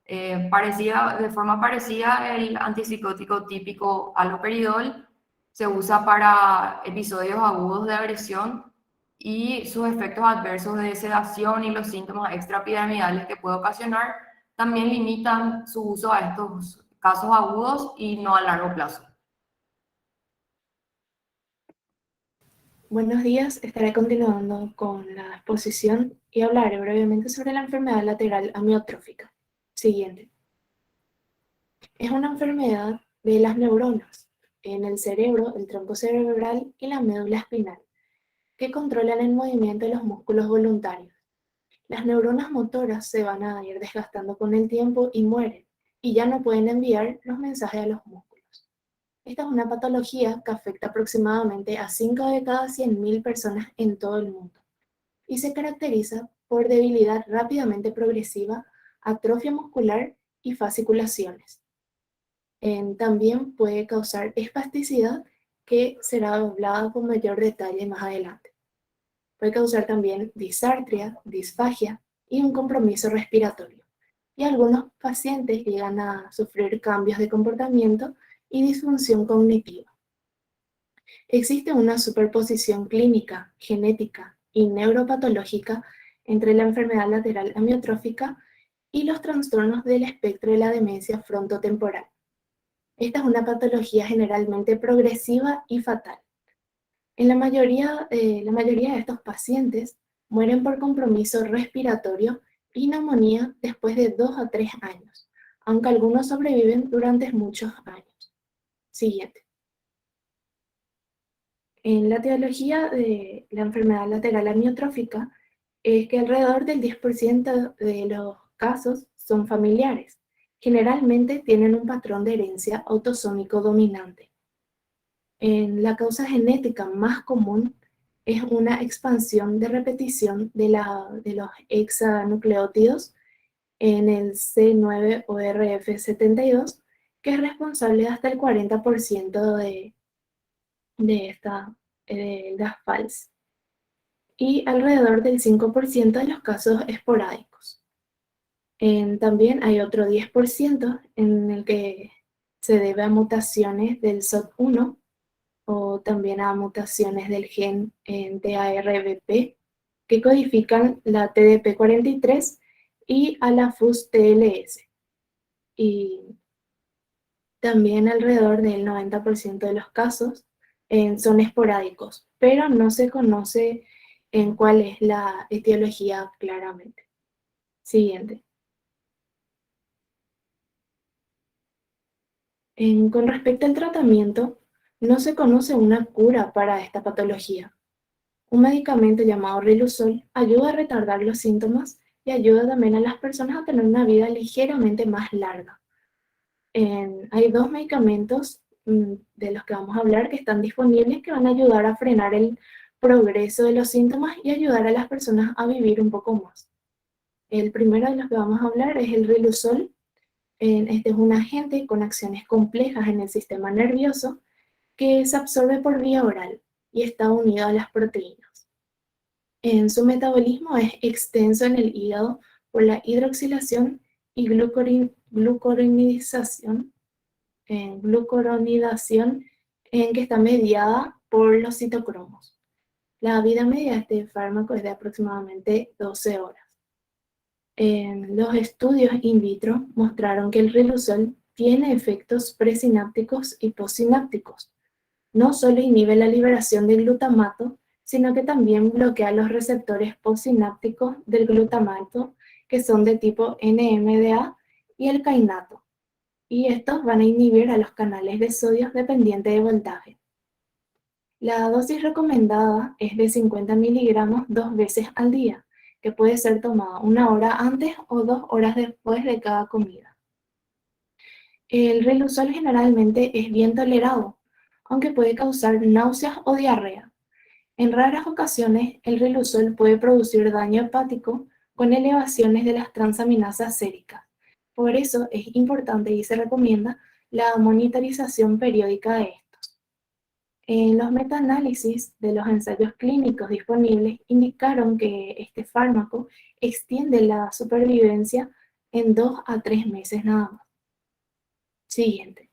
De forma parecida, el antipsicótico típico haloperidol se usa para episodios agudos de agresión y sus efectos adversos de sedación y los síntomas extrapiramidales que puede ocasionar también limitan su uso a estos casos agudos y no a largo plazo. Buenos días, estaré continuando con la exposición y hablaré brevemente sobre la enfermedad lateral amiotrófica. Siguiente. Es una enfermedad de las neuronas en el cerebro, el tronco cerebral y la médula espinal, que controlan el movimiento de los músculos voluntarios. Las neuronas motoras se van a ir desgastando con el tiempo y mueren, y ya no pueden enviar los mensajes a los músculos. Esta es una patología que afecta aproximadamente a 5 de cada 100.000 personas en todo el mundo, y se caracteriza por debilidad rápidamente progresiva, atrofia muscular y fasciculaciones. También puede causar espasticidad, que será hablada con mayor detalle más adelante. Puede causar también disartria, disfagia y un compromiso respiratorio. Y algunos pacientes llegan a sufrir cambios de comportamiento y disfunción cognitiva. Existe una superposición clínica, genética y neuropatológica entre la enfermedad lateral amiotrófica y los trastornos del espectro de la demencia frontotemporal. Esta es una patología generalmente progresiva y fatal. La mayoría de estos pacientes mueren por compromiso respiratorio y neumonía después de 2 a 3 años, aunque algunos sobreviven durante muchos años. Siguiente. En la etiología de la enfermedad lateral amiotrófica es que alrededor del 10% de los casos son familiares. Generalmente tienen un patrón de herencia autosómico dominante. La causa genética más común es una expansión de repetición de los hexanucleótidos en el C9orf72, que es responsable de hasta el 40% de las FALS, y alrededor del 5% de los casos esporádicos. También hay otro 10% en el que se debe a mutaciones del SOD1 o también a mutaciones del gen en TARBP que codifican la TDP43 y a la FUS-TLS. Y también alrededor del 90% de los casos son esporádicos, pero no se conoce en cuál es la etiología claramente. Siguiente. Con respecto al tratamiento, no se conoce una cura para esta patología. Un medicamento llamado Riluzol ayuda a retardar los síntomas y ayuda también a las personas a tener una vida ligeramente más larga. Hay 2 medicamentos de los que vamos a hablar que están disponibles, que van a ayudar a frenar el progreso de los síntomas y ayudar a las personas a vivir un poco más. El primero de los que vamos a hablar es el Riluzol, Este es un agente con acciones complejas en el sistema nervioso que se absorbe por vía oral y está unido a las proteínas. Su metabolismo es extenso en el hígado por la hidroxilación y glucuronidación, que está mediada por los citocromos. La vida media de este fármaco es de aproximadamente 12 horas. Los estudios in vitro mostraron que el riluzol tiene efectos presinápticos y postsinápticos. No solo inhibe la liberación de glutamato, sino que también bloquea los receptores postsinápticos del glutamato, que son de tipo NMDA, y el kainato. Y estos van a inhibir a los canales de sodio dependientes de voltaje. La dosis recomendada es de 50 miligramos 2 veces al día, que puede ser tomada 1 hora antes o 2 horas después de cada comida. El riluzol generalmente es bien tolerado, aunque puede causar náuseas o diarrea. En raras ocasiones, el riluzol puede producir daño hepático con elevaciones de las transaminasas séricas. Por eso es importante y se recomienda la monitorización periódica de estos. Los metaanálisis de los ensayos clínicos disponibles indicaron que este fármaco extiende la supervivencia en 2 a 3 meses nada más. Siguiente.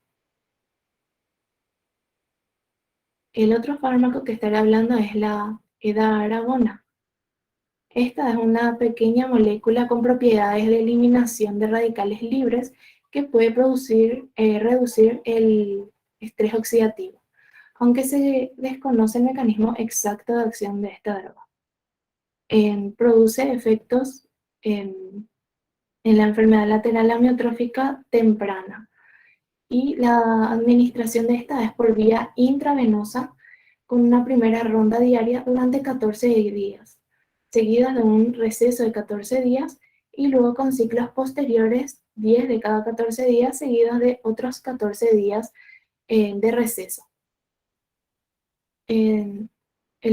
El otro fármaco que estaré hablando es la edarabona. Esta es una pequeña molécula con propiedades de eliminación de radicales libres que puede reducir el estrés oxidativo, aunque se desconoce el mecanismo exacto de acción de esta droga. Produce efectos en la enfermedad lateral amiotrófica temprana, y la administración de esta es por vía intravenosa con una primera ronda diaria durante 14 días, seguida de un receso de 14 días y luego con ciclos posteriores, 10 de cada 14 días, seguidos de otros 14 días de receso. El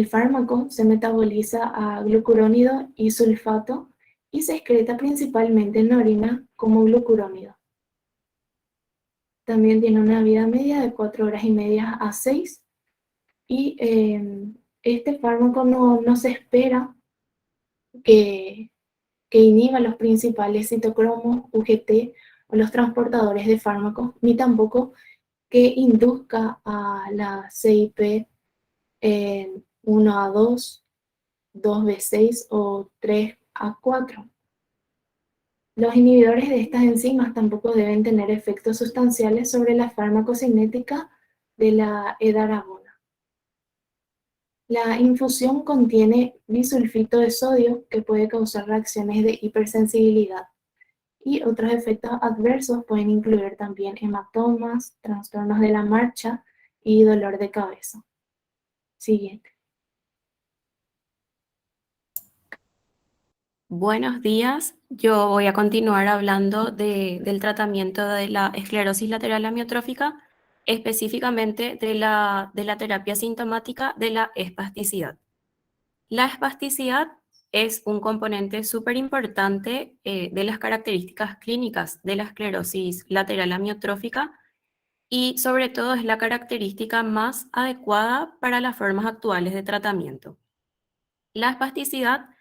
fármaco se metaboliza a glucurónido y sulfato y se excreta principalmente en orina como glucurónido. También tiene una vida media de 4 horas y media a 6. Y este fármaco no se espera que inhiba los principales citocromos, UGT o los transportadores de fármacos, ni tampoco que induzca a la CYP 1A2, 2B6 o 3A4. Los inhibidores de estas enzimas tampoco deben tener efectos sustanciales sobre la farmacocinética de la edarabona. La infusión contiene bisulfito de sodio que puede causar reacciones de hipersensibilidad, y otros efectos adversos pueden incluir también hematomas, trastornos de la marcha y dolor de cabeza. Siguiente. Buenos días, yo voy a continuar hablando del tratamiento de la esclerosis lateral amiotrófica, específicamente de la terapia sintomática de la espasticidad. La espasticidad es un componente súper importante de las características clínicas de la esclerosis lateral amiotrófica, y sobre todo es la característica más adecuada para las formas actuales de tratamiento. La espasticidad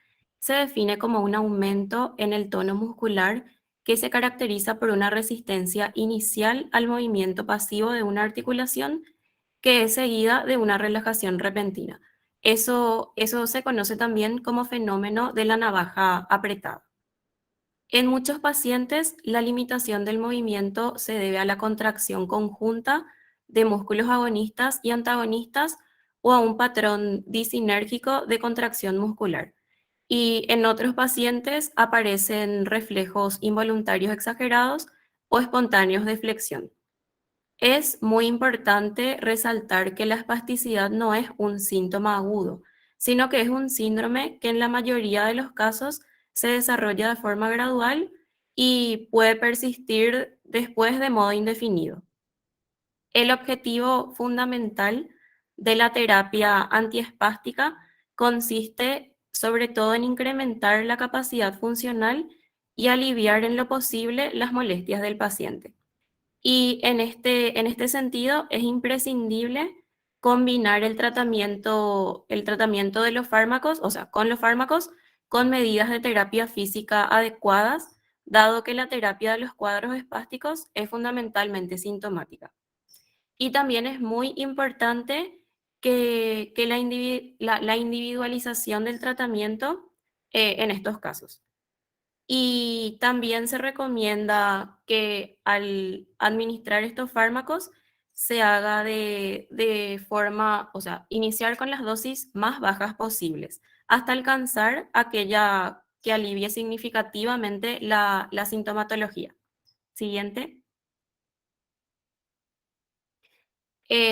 se define como un aumento en el tono muscular que se caracteriza por una resistencia inicial al movimiento pasivo de una articulación que es seguida de una relajación repentina. Eso se conoce también como fenómeno de la navaja apretada. En muchos pacientes, la limitación del movimiento se debe a la contracción conjunta de músculos agonistas y antagonistas o a un patrón disinérgico de contracción muscular. Y en otros pacientes aparecen reflejos involuntarios exagerados o espontáneos de flexión. Es muy importante resaltar que la espasticidad no es un síntoma agudo, sino que es un síndrome que en la mayoría de los casos se desarrolla de forma gradual y puede persistir después de modo indefinido. El objetivo fundamental de la terapia antiespástica consiste sobre todo en incrementar la capacidad funcional y aliviar en lo posible las molestias del paciente. Y en este sentido es imprescindible combinar el tratamiento de los fármacos, o sea, con los fármacos, con medidas de terapia física adecuadas, dado que la terapia de los cuadros espásticos es fundamentalmente sintomática. Y también es muy importante que la individualización del tratamiento en estos casos. Y también se recomienda que al administrar estos fármacos se haga de forma, o sea, iniciar con las dosis más bajas posibles, hasta alcanzar aquella que alivie significativamente la sintomatología. Siguiente.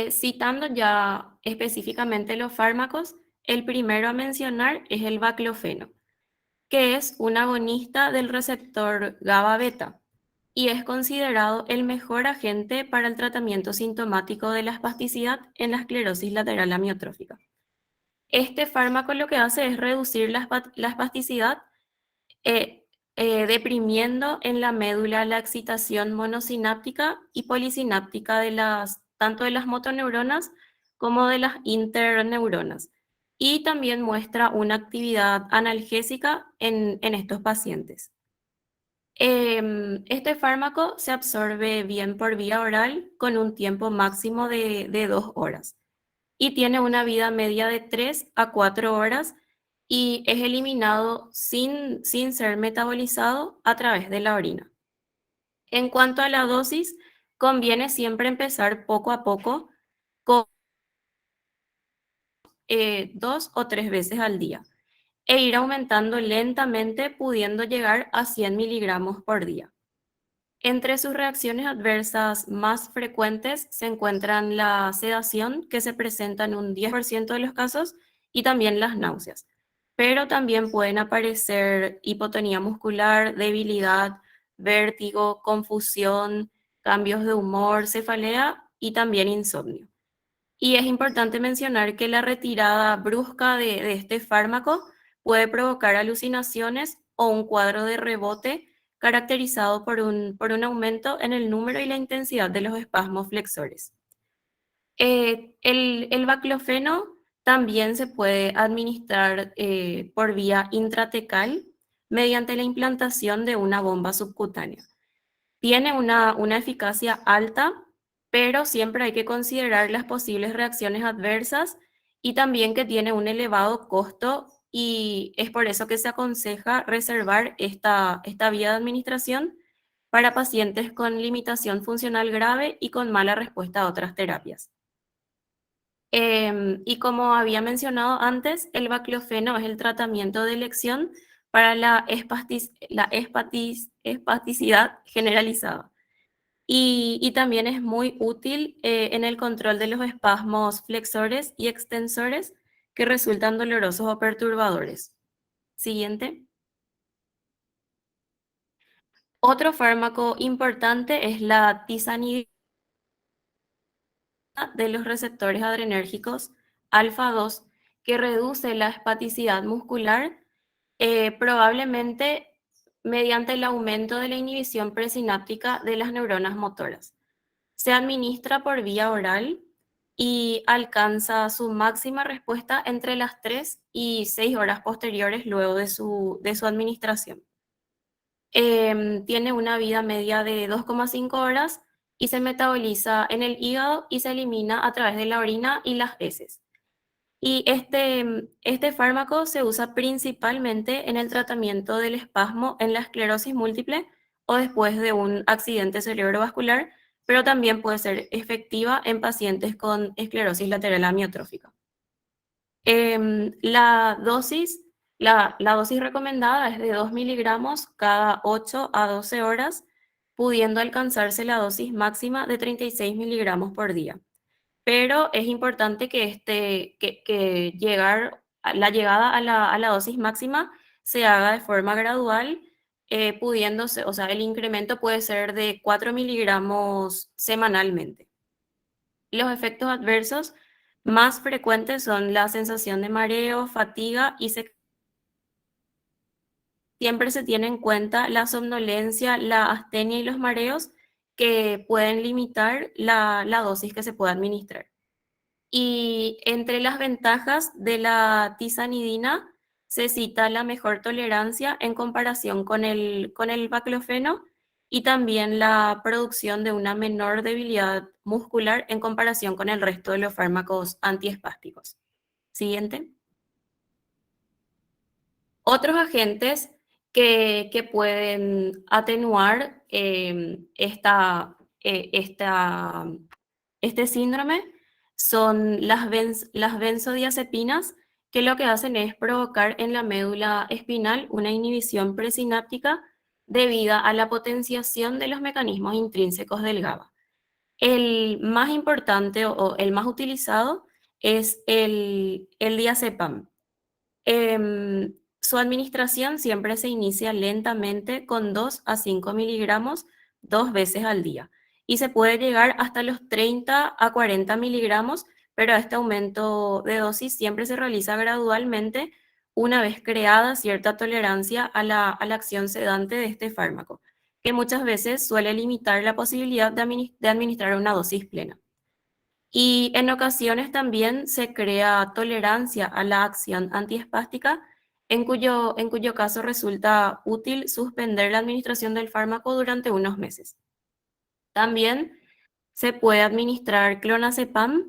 Citando ya específicamente los fármacos, el primero a mencionar es el baclofeno, que es un agonista del receptor GABA beta y es considerado el mejor agente para el tratamiento sintomático de la espasticidad en la esclerosis lateral amiotrófica. Este fármaco lo que hace es reducir la espasticidad, deprimiendo en la médula la excitación monosináptica y polisináptica tanto de las motoneuronas como de las interneuronas. Y también muestra una actividad analgésica en estos pacientes. Este fármaco se absorbe bien por vía oral con un tiempo máximo de 2 horas y tiene una vida media de 3 a 4 horas y es eliminado sin ser metabolizado a través de la orina. En cuanto a la dosis, conviene siempre empezar poco a poco con 2 o 3 veces al día e ir aumentando lentamente, pudiendo llegar a 100 miligramos por día. Entre sus reacciones adversas más frecuentes se encuentran la sedación, que se presenta en un 10% de los casos, y también las náuseas. Pero también pueden aparecer hipotonía muscular, debilidad, vértigo, confusión, cambios de humor, cefalea y también insomnio. Y es importante mencionar que la retirada brusca de este fármaco puede provocar alucinaciones o un cuadro de rebote caracterizado por un aumento en el número y la intensidad de los espasmos flexores. El baclofeno también se puede administrar por vía intratecal mediante la implantación de una bomba subcutánea. Tiene una eficacia alta, pero siempre hay que considerar las posibles reacciones adversas y también que tiene un elevado costo, y es por eso que se aconseja reservar esta vía de administración para pacientes con limitación funcional grave y con mala respuesta a otras terapias. Y como había mencionado antes, el baclofeno es el tratamiento de elección para la espasticidad generalizada. Y también es muy útil en el control de los espasmos flexores y extensores que resultan dolorosos o perturbadores. Siguiente. Otro fármaco importante es la tizanidina de los receptores adrenérgicos alfa 2, que reduce la espaticidad muscular, probablemente mediante el aumento de la inhibición presináptica de las neuronas motoras. Se administra por vía oral y alcanza su máxima respuesta entre las 3 y 6 horas posteriores luego de su administración. Tiene una vida media de 2,5 horas y se metaboliza en el hígado y se elimina a través de la orina y las heces. Y este fármaco se usa principalmente en el tratamiento del espasmo en la esclerosis múltiple o después de un accidente cerebrovascular, pero también puede ser efectiva en pacientes con esclerosis lateral amiotrófica. La dosis recomendada es de 2 miligramos cada 8 a 12 horas, pudiendo alcanzarse la dosis máxima de 36 miligramos por día. Pero es importante que la llegada a la dosis máxima se haga de forma gradual, pudiéndose, o sea, el incremento puede ser de 4 miligramos semanalmente. Los efectos adversos más frecuentes son la sensación de mareo, fatiga y siempre se tiene en cuenta la somnolencia, la astenia y los mareos que pueden limitar la dosis que se puede administrar. Y entre las ventajas de la tizanidina se cita la mejor tolerancia en comparación con el baclofeno y también la producción de una menor debilidad muscular en comparación con el resto de los fármacos antiespásticos. Siguiente. Otros agentes que pueden atenuar este síndrome son las benzodiazepinas, que lo que hacen es provocar en la médula espinal una inhibición presináptica debida a la potenciación de los mecanismos intrínsecos del GABA. El más importante o el más utilizado es el diazepam. Su administración siempre se inicia lentamente con 2 a 5 miligramos 2 veces al día y se puede llegar hasta los 30 a 40 miligramos, pero este aumento de dosis siempre se realiza gradualmente una vez creada cierta tolerancia a la acción sedante de este fármaco, que muchas veces suele limitar la posibilidad de administrar una dosis plena. Y en ocasiones también se crea tolerancia a la acción antiespástica, en cuyo caso resulta útil suspender la administración del fármaco durante unos meses. También se puede administrar clonazepam,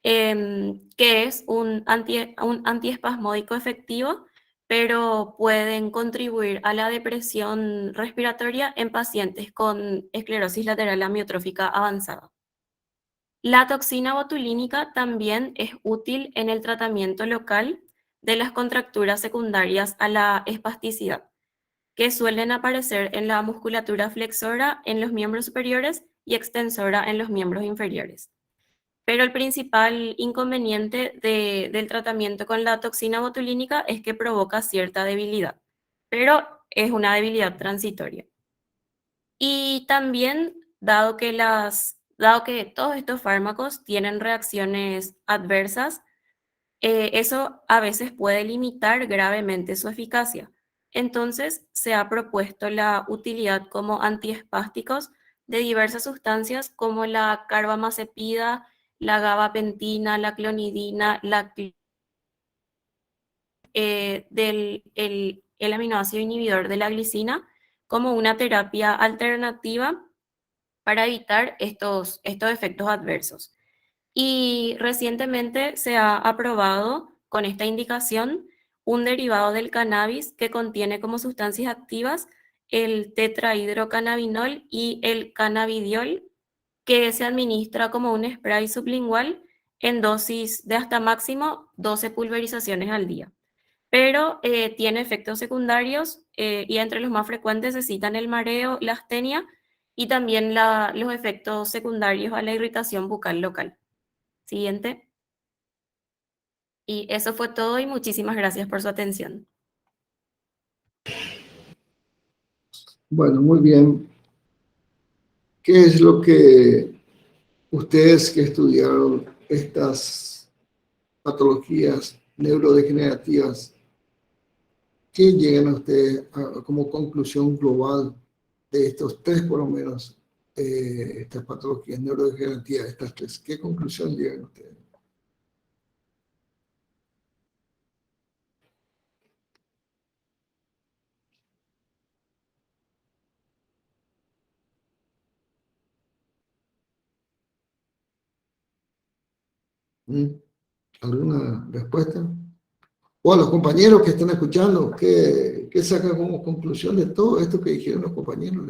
que es un antiespasmódico efectivo, pero pueden contribuir a la depresión respiratoria en pacientes con esclerosis lateral amiotrófica avanzada. La toxina botulínica también es útil en el tratamiento local de las contracturas secundarias a la espasticidad, que suelen aparecer en la musculatura flexora en los miembros superiores y extensora en los miembros inferiores. Pero el principal inconveniente del tratamiento con la toxina botulínica es que provoca cierta debilidad, pero es una debilidad transitoria. Y también, dado que todos estos fármacos tienen reacciones adversas, eso a veces puede limitar gravemente su eficacia. Entonces, se ha propuesto la utilidad como antiespásticos de diversas sustancias como la carbamazepina, la gabapentina, la clonidina, el aminoácido inhibidor de la glicina, como una terapia alternativa para evitar estos efectos adversos. Y recientemente se ha aprobado con esta indicación un derivado del cannabis que contiene como sustancias activas el tetrahidrocannabinol y el cannabidiol, que se administra como un spray sublingual en dosis de hasta máximo 12 pulverizaciones al día. Pero tiene efectos secundarios y entre los más frecuentes se citan el mareo, la astenia y también los efectos secundarios a la irritación bucal local. Siguiente. Y eso fue todo y muchísimas gracias por su atención. Bueno, muy bien. ¿Qué es lo que ustedes que estudiaron estas patologías neurodegenerativas, qué llegan a ustedes como conclusión global de estos tres, por lo menos, estas patologías neurodegenerativas, estas tres? ¿Qué conclusión llegan ustedes? ¿Alguna respuesta? O a los compañeros que están escuchando, ¿qué sacan como conclusión de todo esto que dijeron los compañeros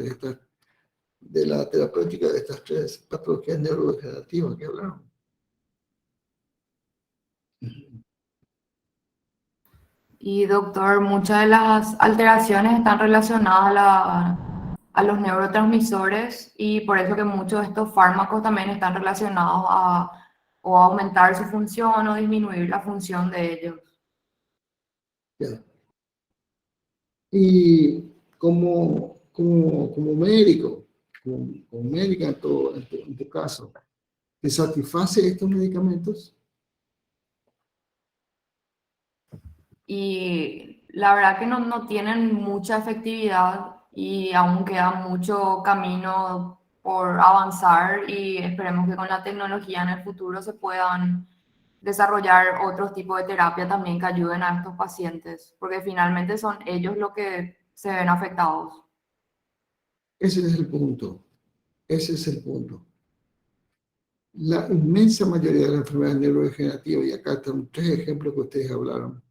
de la terapéutica de estas tres patologías neurodegenerativas que hablaron? Y doctor, muchas de las alteraciones están relacionadas a los neurotransmisores y por eso que muchos de estos fármacos también están relacionados a o aumentar su función o disminuir la función de ellos. Ya. Y como médico, como médica en tu caso, ¿te satisface estos medicamentos? Y la verdad que no tienen mucha efectividad y aún queda mucho camino por avanzar y esperemos que con la tecnología en el futuro se puedan desarrollar otros tipos de terapia también que ayuden a estos pacientes, porque finalmente son ellos los que se ven afectados. Ese es el punto. Ese es el punto. La inmensa mayoría de las enfermedades neurodegenerativas, y acá están 3 ejemplos que ustedes hablaron,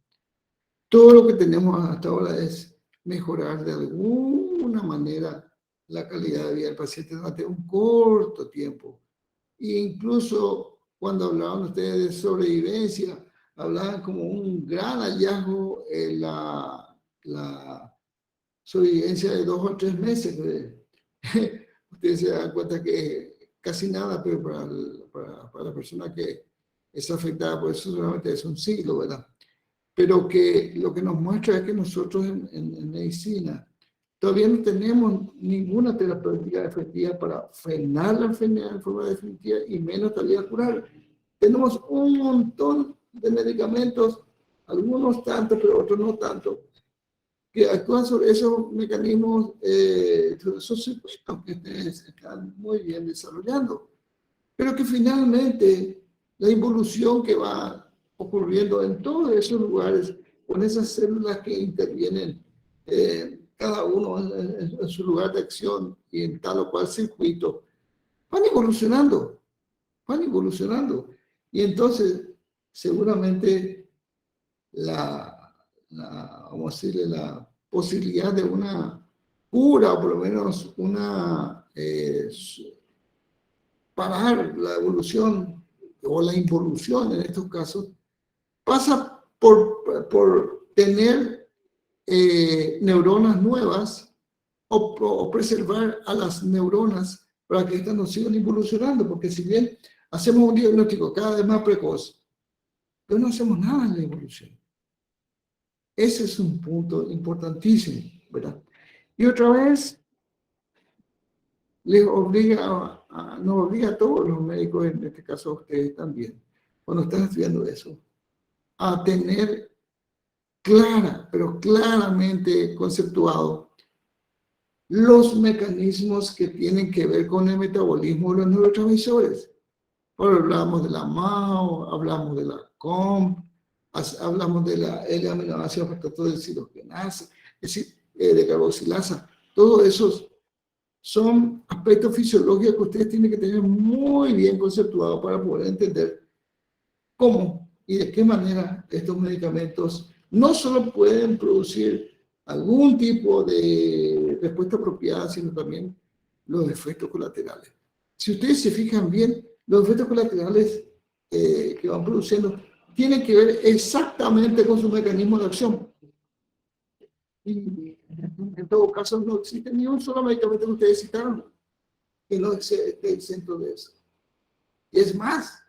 todo lo que tenemos hasta ahora es mejorar de alguna manera la calidad de vida del paciente durante un corto tiempo. E incluso cuando hablaban ustedes de sobrevivencia, hablaban como un gran hallazgo en la sobrevivencia de 2 o 3 meses. Ustedes se dan cuenta que casi nada, pero para la persona que es afectada por eso solamente es un siglo, ¿verdad? Pero que lo que nos muestra es que nosotros en medicina todavía no tenemos ninguna terapéutica efectiva para frenar la enfermedad de forma definitiva y menos todavía curar. Tenemos un montón de medicamentos, algunos tanto, pero otros no tanto, que actúan sobre esos mecanismos, esos circuitos que ustedes están muy bien desarrollando, pero que finalmente la involución que va ocurriendo en todos esos lugares, con esas células que intervienen, cada uno en su lugar de acción y en tal o cual circuito, van evolucionando. Y entonces, seguramente, vamos a decirle, la posibilidad de una cura, o por lo menos parar la evolución o la involución en estos casos, pasa por tener neuronas nuevas o preservar a las neuronas para que éstas no sigan involucionando, porque si bien hacemos un diagnóstico cada vez más precoz, pero no hacemos nada en la evolución. Ese es un punto importantísimo, ¿verdad? Y otra vez, nos obliga a todos los médicos, en este caso a ustedes también, cuando están estudiando eso, a tener pero claramente conceptuado los mecanismos que tienen que ver con el metabolismo de los neurotransmisores. Ahora hablamos de la MAO, hablamos de la COMP, hablamos de la L-aminoácido fosfatidilcilogenasa, es decir, de carboxilasa. Todos esos son aspectos fisiológicos que ustedes tienen que tener muy bien conceptuados para poder entender cómo y de qué manera estos medicamentos no solo pueden producir algún tipo de respuesta apropiada, sino también los efectos colaterales. Si ustedes se fijan bien, los efectos colaterales que van produciendo tienen que ver exactamente con su mecanismo de acción. Y en todo caso no existe ni un solo medicamento que ustedes citaron que no esté exento de eso. Y es más,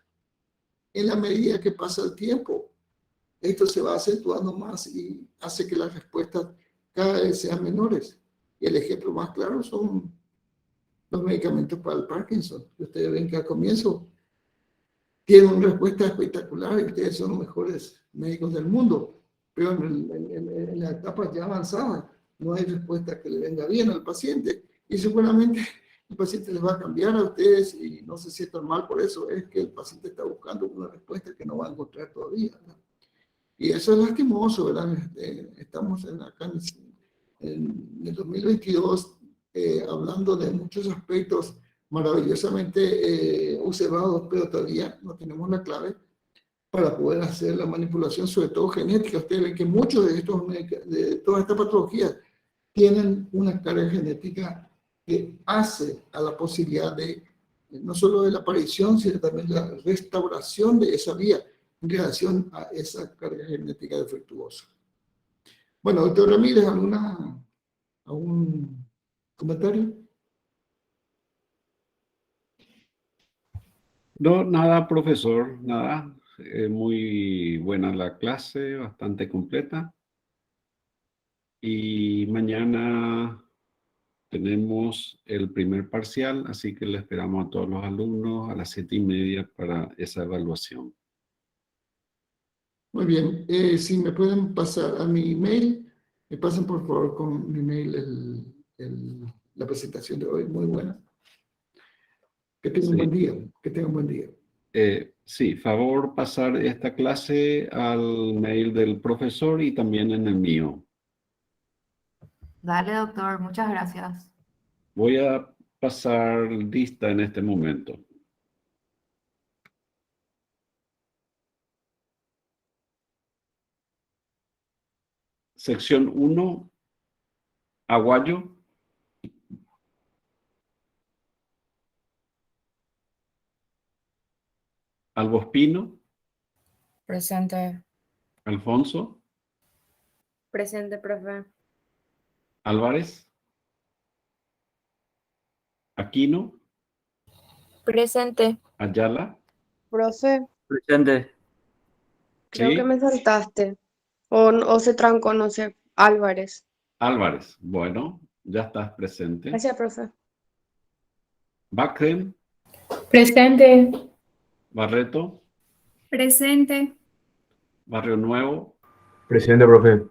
en la medida que pasa el tiempo, esto se va acentuando más y hace que las respuestas cada vez sean menores. Y el ejemplo más claro son los medicamentos para el Parkinson. Ustedes ven que al comienzo tienen una respuesta espectacular y ustedes son los mejores médicos del mundo. Pero en la etapa ya avanzada no hay respuesta que le venga bien al paciente. Y seguramente el paciente les va a cambiar a ustedes y no se sientan mal por eso. Es que el paciente está buscando una respuesta que no va a encontrar todavía, ¿no? Y eso es lastimoso, ¿verdad? Estamos acá en el 2022 hablando de muchos aspectos maravillosamente observados, pero todavía no tenemos la clave para poder hacer la manipulación, sobre todo genética. Ustedes ven que muchos de todas estas patologías tienen una carga genética que hace a la posibilidad de, no solo de la aparición, sino también de la restauración de esa vía en relación a esa carga genética defectuosa. Bueno, doctor Ramírez, ¿algún comentario? No, nada, profesor, nada. Muy buena la clase, bastante completa. Y mañana tenemos el primer parcial, así que le esperamos a todos los alumnos a las 7:30 para esa evaluación. Muy bien, si me pueden pasar a mi email Me pasen por favor con mi mail la presentación de hoy, muy buena. Que tengan un buen día, que tengan un buen día. Sí, favor pasar esta clase al mail del profesor y también en el mío. Dale, doctor, muchas gracias. Voy a pasar lista en este momento. Sección 1, Aguayo. Albospino. Presente. Alfonso. Presente, profe. Álvarez. Aquino. Presente. Ayala. Profe, Presente. creo que Sí. me saltaste. O se trancó, no sé. Álvarez. Álvarez. Bueno, ya estás presente. Gracias, profe. Backrem. Presente. Barreto. Presente. Barrio Nuevo. Presente, profe.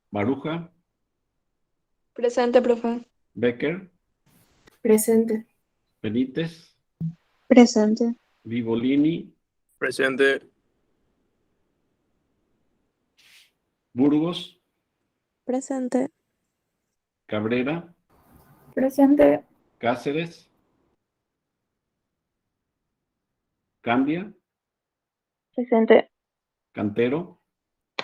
Baruja. Presente, profe. Becker. Presente. Benítez. Presente. Vivolini. Presente. Burgos. Presente. Cabrera. Presente. Cáceres. Candia. Presente. Cantero.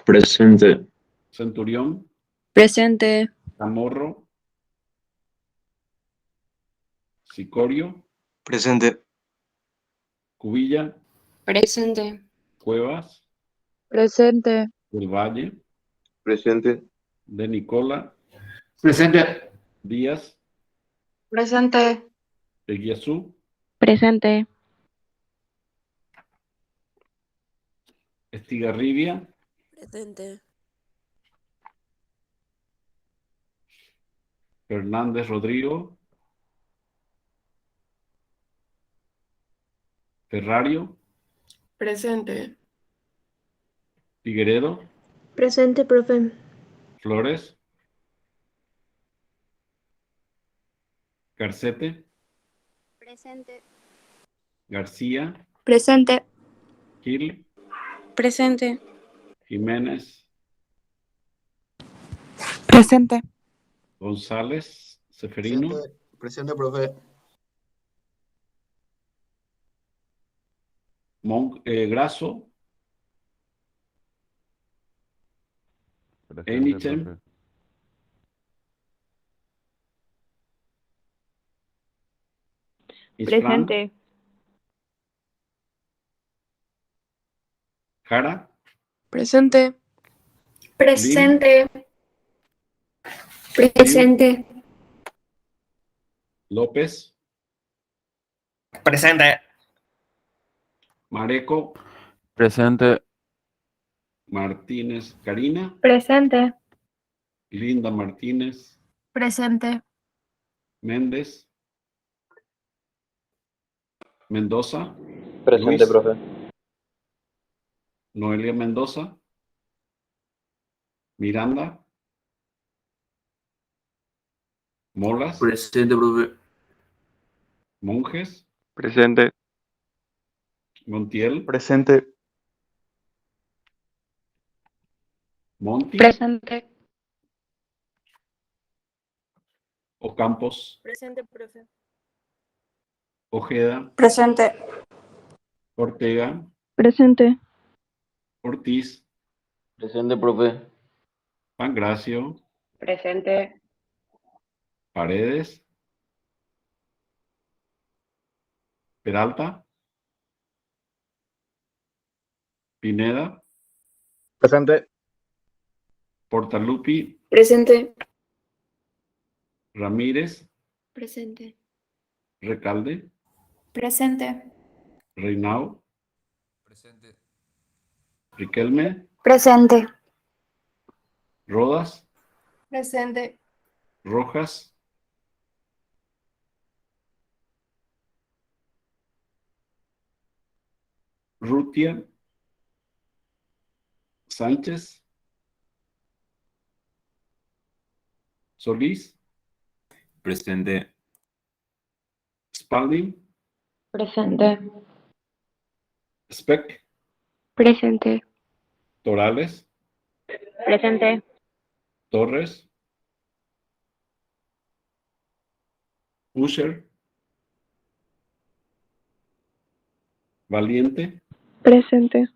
Presente. Centurión. Presente. Camorro. Sicorio. Presente. Cubilla. Presente. Cuevas. Presente. Del Valle. Presente. De Nicola. Presente. Díaz. Presente. Eguiazú. Presente. Estigarribia. Presente. Fernández Rodrigo. Ferrario. Presente. Figueredo. Presente, profe. Flores. Garcete. Presente. García. Presente. Gil. Presente. Jiménez. Presente. González. Seferino. Presente, profe. Grasso. Enichem. Isfran. Presente. Jara. Presente. Presente. Presente. López. Presente. Mareco. Presente. Martínez. Karina. Presente. Linda Martínez. Presente. Méndez. Mendoza. Presente, Luis. profe. Noelia Mendoza. Miranda. Molas. Presente, profe. Monjes. Presente. Montiel. Presente. Monti. Presente. Ocampos. Presente, profe. Ojeda. Presente. Ortega. Presente. Ortiz. Presente, profe. Pangracio. Presente. Paredes. Peralta. Pineda. Presente. Portalupi. Presente. Ramírez. Presente. Recalde. Presente. Reinao. Riquelme. Presente. Rodas. Presente. Rojas. Rutia. Sánchez. Solís, Presente. Spalding, Presente. Speck, Presente. Torales, Presente. Torres, Usher, Valiente, Presente.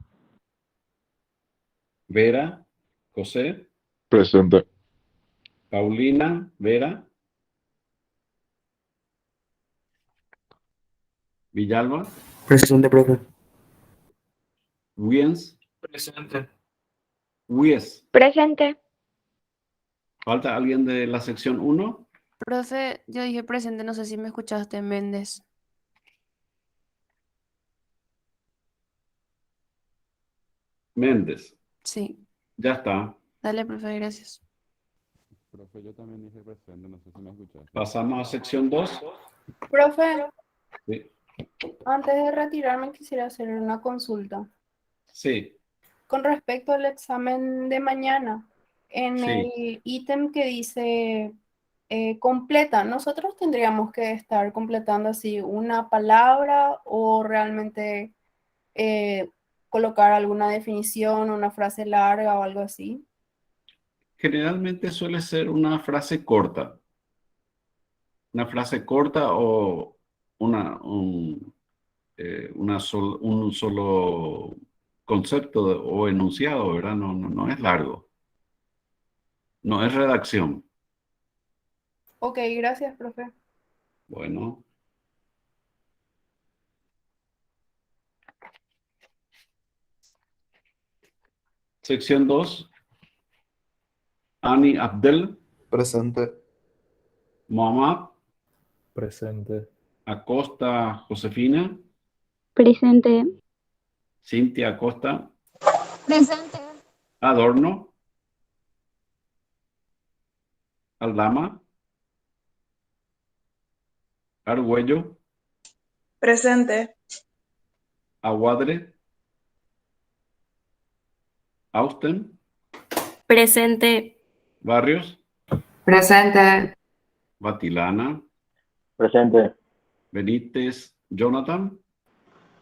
Vera, José, Presente. Paulina, Vera, Villalba, Presente, profe. Wiens, Presente. Wies. Presente. ¿Falta alguien de la sección 1? Profe, yo dije presente, no sé si me escuchaste, Méndez. Méndez. Sí, Ya está. dale, profe, gracias. Profe, yo también dije presente, no sé si me escuchaste. Pasamos a sección 2. Profe, Sí. antes de retirarme quisiera hacer una consulta. Sí. Con respecto al examen de mañana, en Sí. el ítem que dice completa, ¿nosotros tendríamos que estar completando así una palabra o realmente colocar alguna definición, una frase larga o algo así? Generalmente suele ser una frase corta. Una frase corta o un solo concepto o enunciado, ¿verdad? No es largo. No es redacción. Ok, gracias, profe. Bueno. Sección 2. Ani Abdel, Presente. Mohamed, Presente. Acosta Josefina, Presente. Cintia Acosta, Presente. Adorno, Aldama, Argüello, Presente. Aguadre, Austen, Presente. Barrios, Presente. Batilana, Presente. Benítez, Jonathan,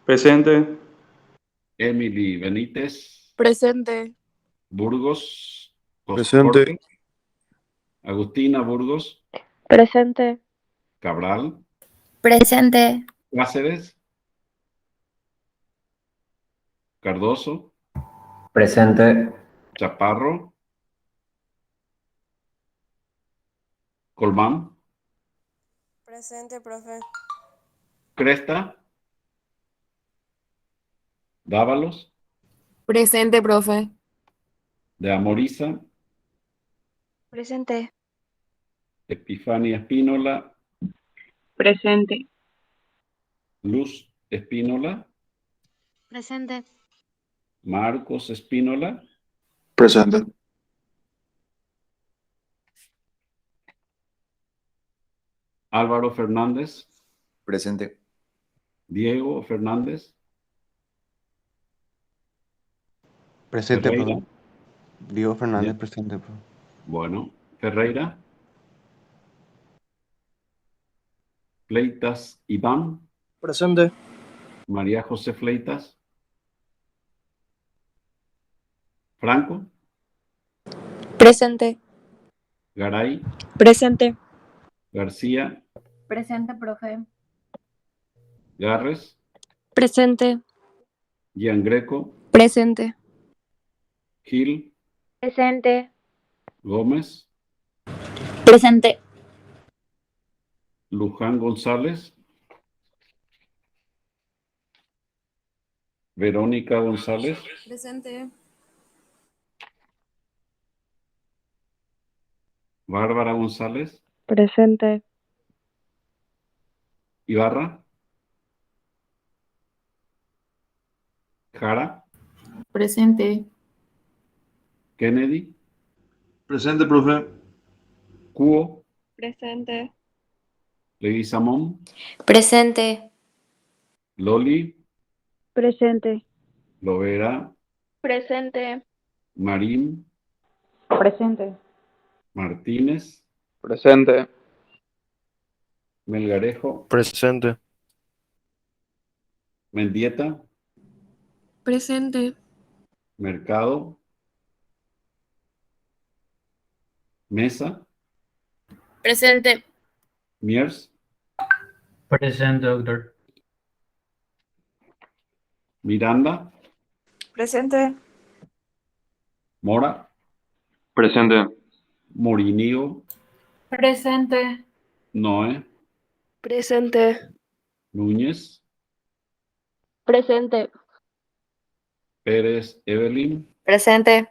Presente. Emily Benítez, Presente. Burgos, Presente. Jorge, Agustina Burgos, Presente. Cabral, Presente. Cáceres, Cardoso, Presente. Chaparro, Colmán, Presente, profe. Cresta, Dávalos, Presente, profe. de Amoriza, Presente. Epifania Espínola, Presente. Luz Espínola, Presente. Marcos Espínola, Presente. Álvaro Fernández, Presente. Diego Fernández, Presente, Ferreira, profe. Diego Fernández, Bien. presente, profe. Bueno, Ferreira, Fleitas Iván, Presente. María José Fleitas, Franco, Presente. Garay, Presente. García, Presente, profe. Garres, Presente. Giangreco, Presente. Gil, Presente. Gómez, Presente. Luján González, Verónica González, Presente. Bárbara González, Presente. Ibarra, Jara, Presente. Kennedy, Presente, profe. Cuo, Presente. Leguizamón, Presente. Loli, Presente. Lovera, Presente. Marín, Presente. Martínez, Presente. Melgarejo, Presente. Mendieta, Presente. Mercado, Mesa, Presente. Miers, Presente, doctor. Miranda, Presente. Mora, Presente. Morinio, Presente. Noé, Presente. Núñez, Presente. Pérez Evelyn, Presente.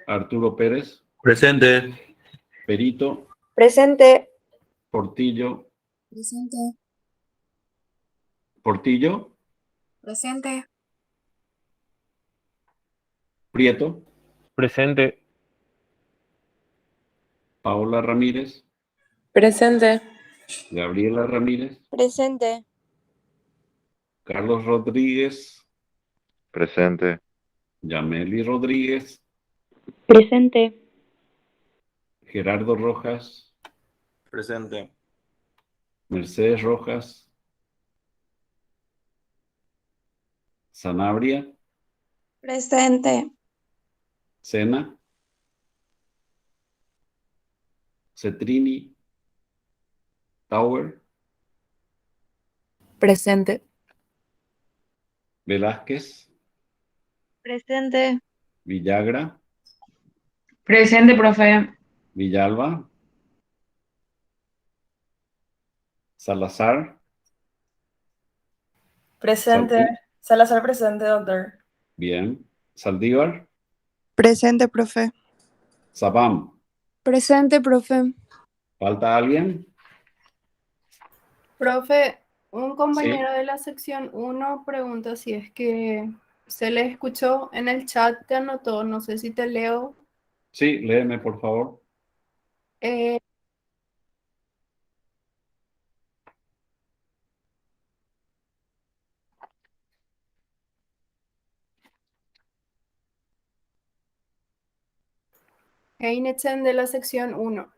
Arturo Pérez, Presente. Perito, Presente. Portillo, Presente. Portillo, Presente. Prieto, Presente. Paola Ramírez, Presente. Gabriela Ramírez, Presente. Carlos Rodríguez, Presente. Yameli Rodríguez, Presente. Gerardo Rojas, Presente. Mercedes Rojas, Sanabria, Presente. Sena, Cetrini, Tower, Presente. Velázquez, Presente. Villagra, Presente, profe. Villalba, Salazar, Presente. Salazar presente, doctor. bien, Saldívar, Presente, profe. Sabam, Presente, profe. ¿falta alguien? Profe, un Sí, compañero de la sección 1 pregunta si es que se le escuchó en el chat, te anotó, no sé si te leo. sí, léeme por favor. Eh, Heinetzen de la sección 1.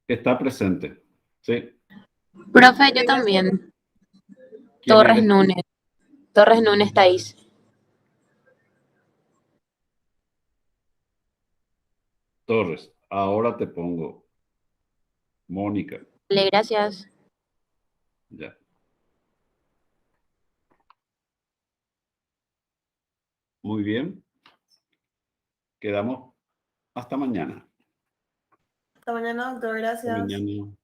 Está presente, sí. Profe, yo también. ¿Quién Torres eres tú? Núñez. Torres Núñez Thais. Torres, ahora te pongo Mónica, Vale, gracias. ya. Muy bien, quedamos hasta mañana. Hasta mañana, doctor. Hasta Gracias. mañana.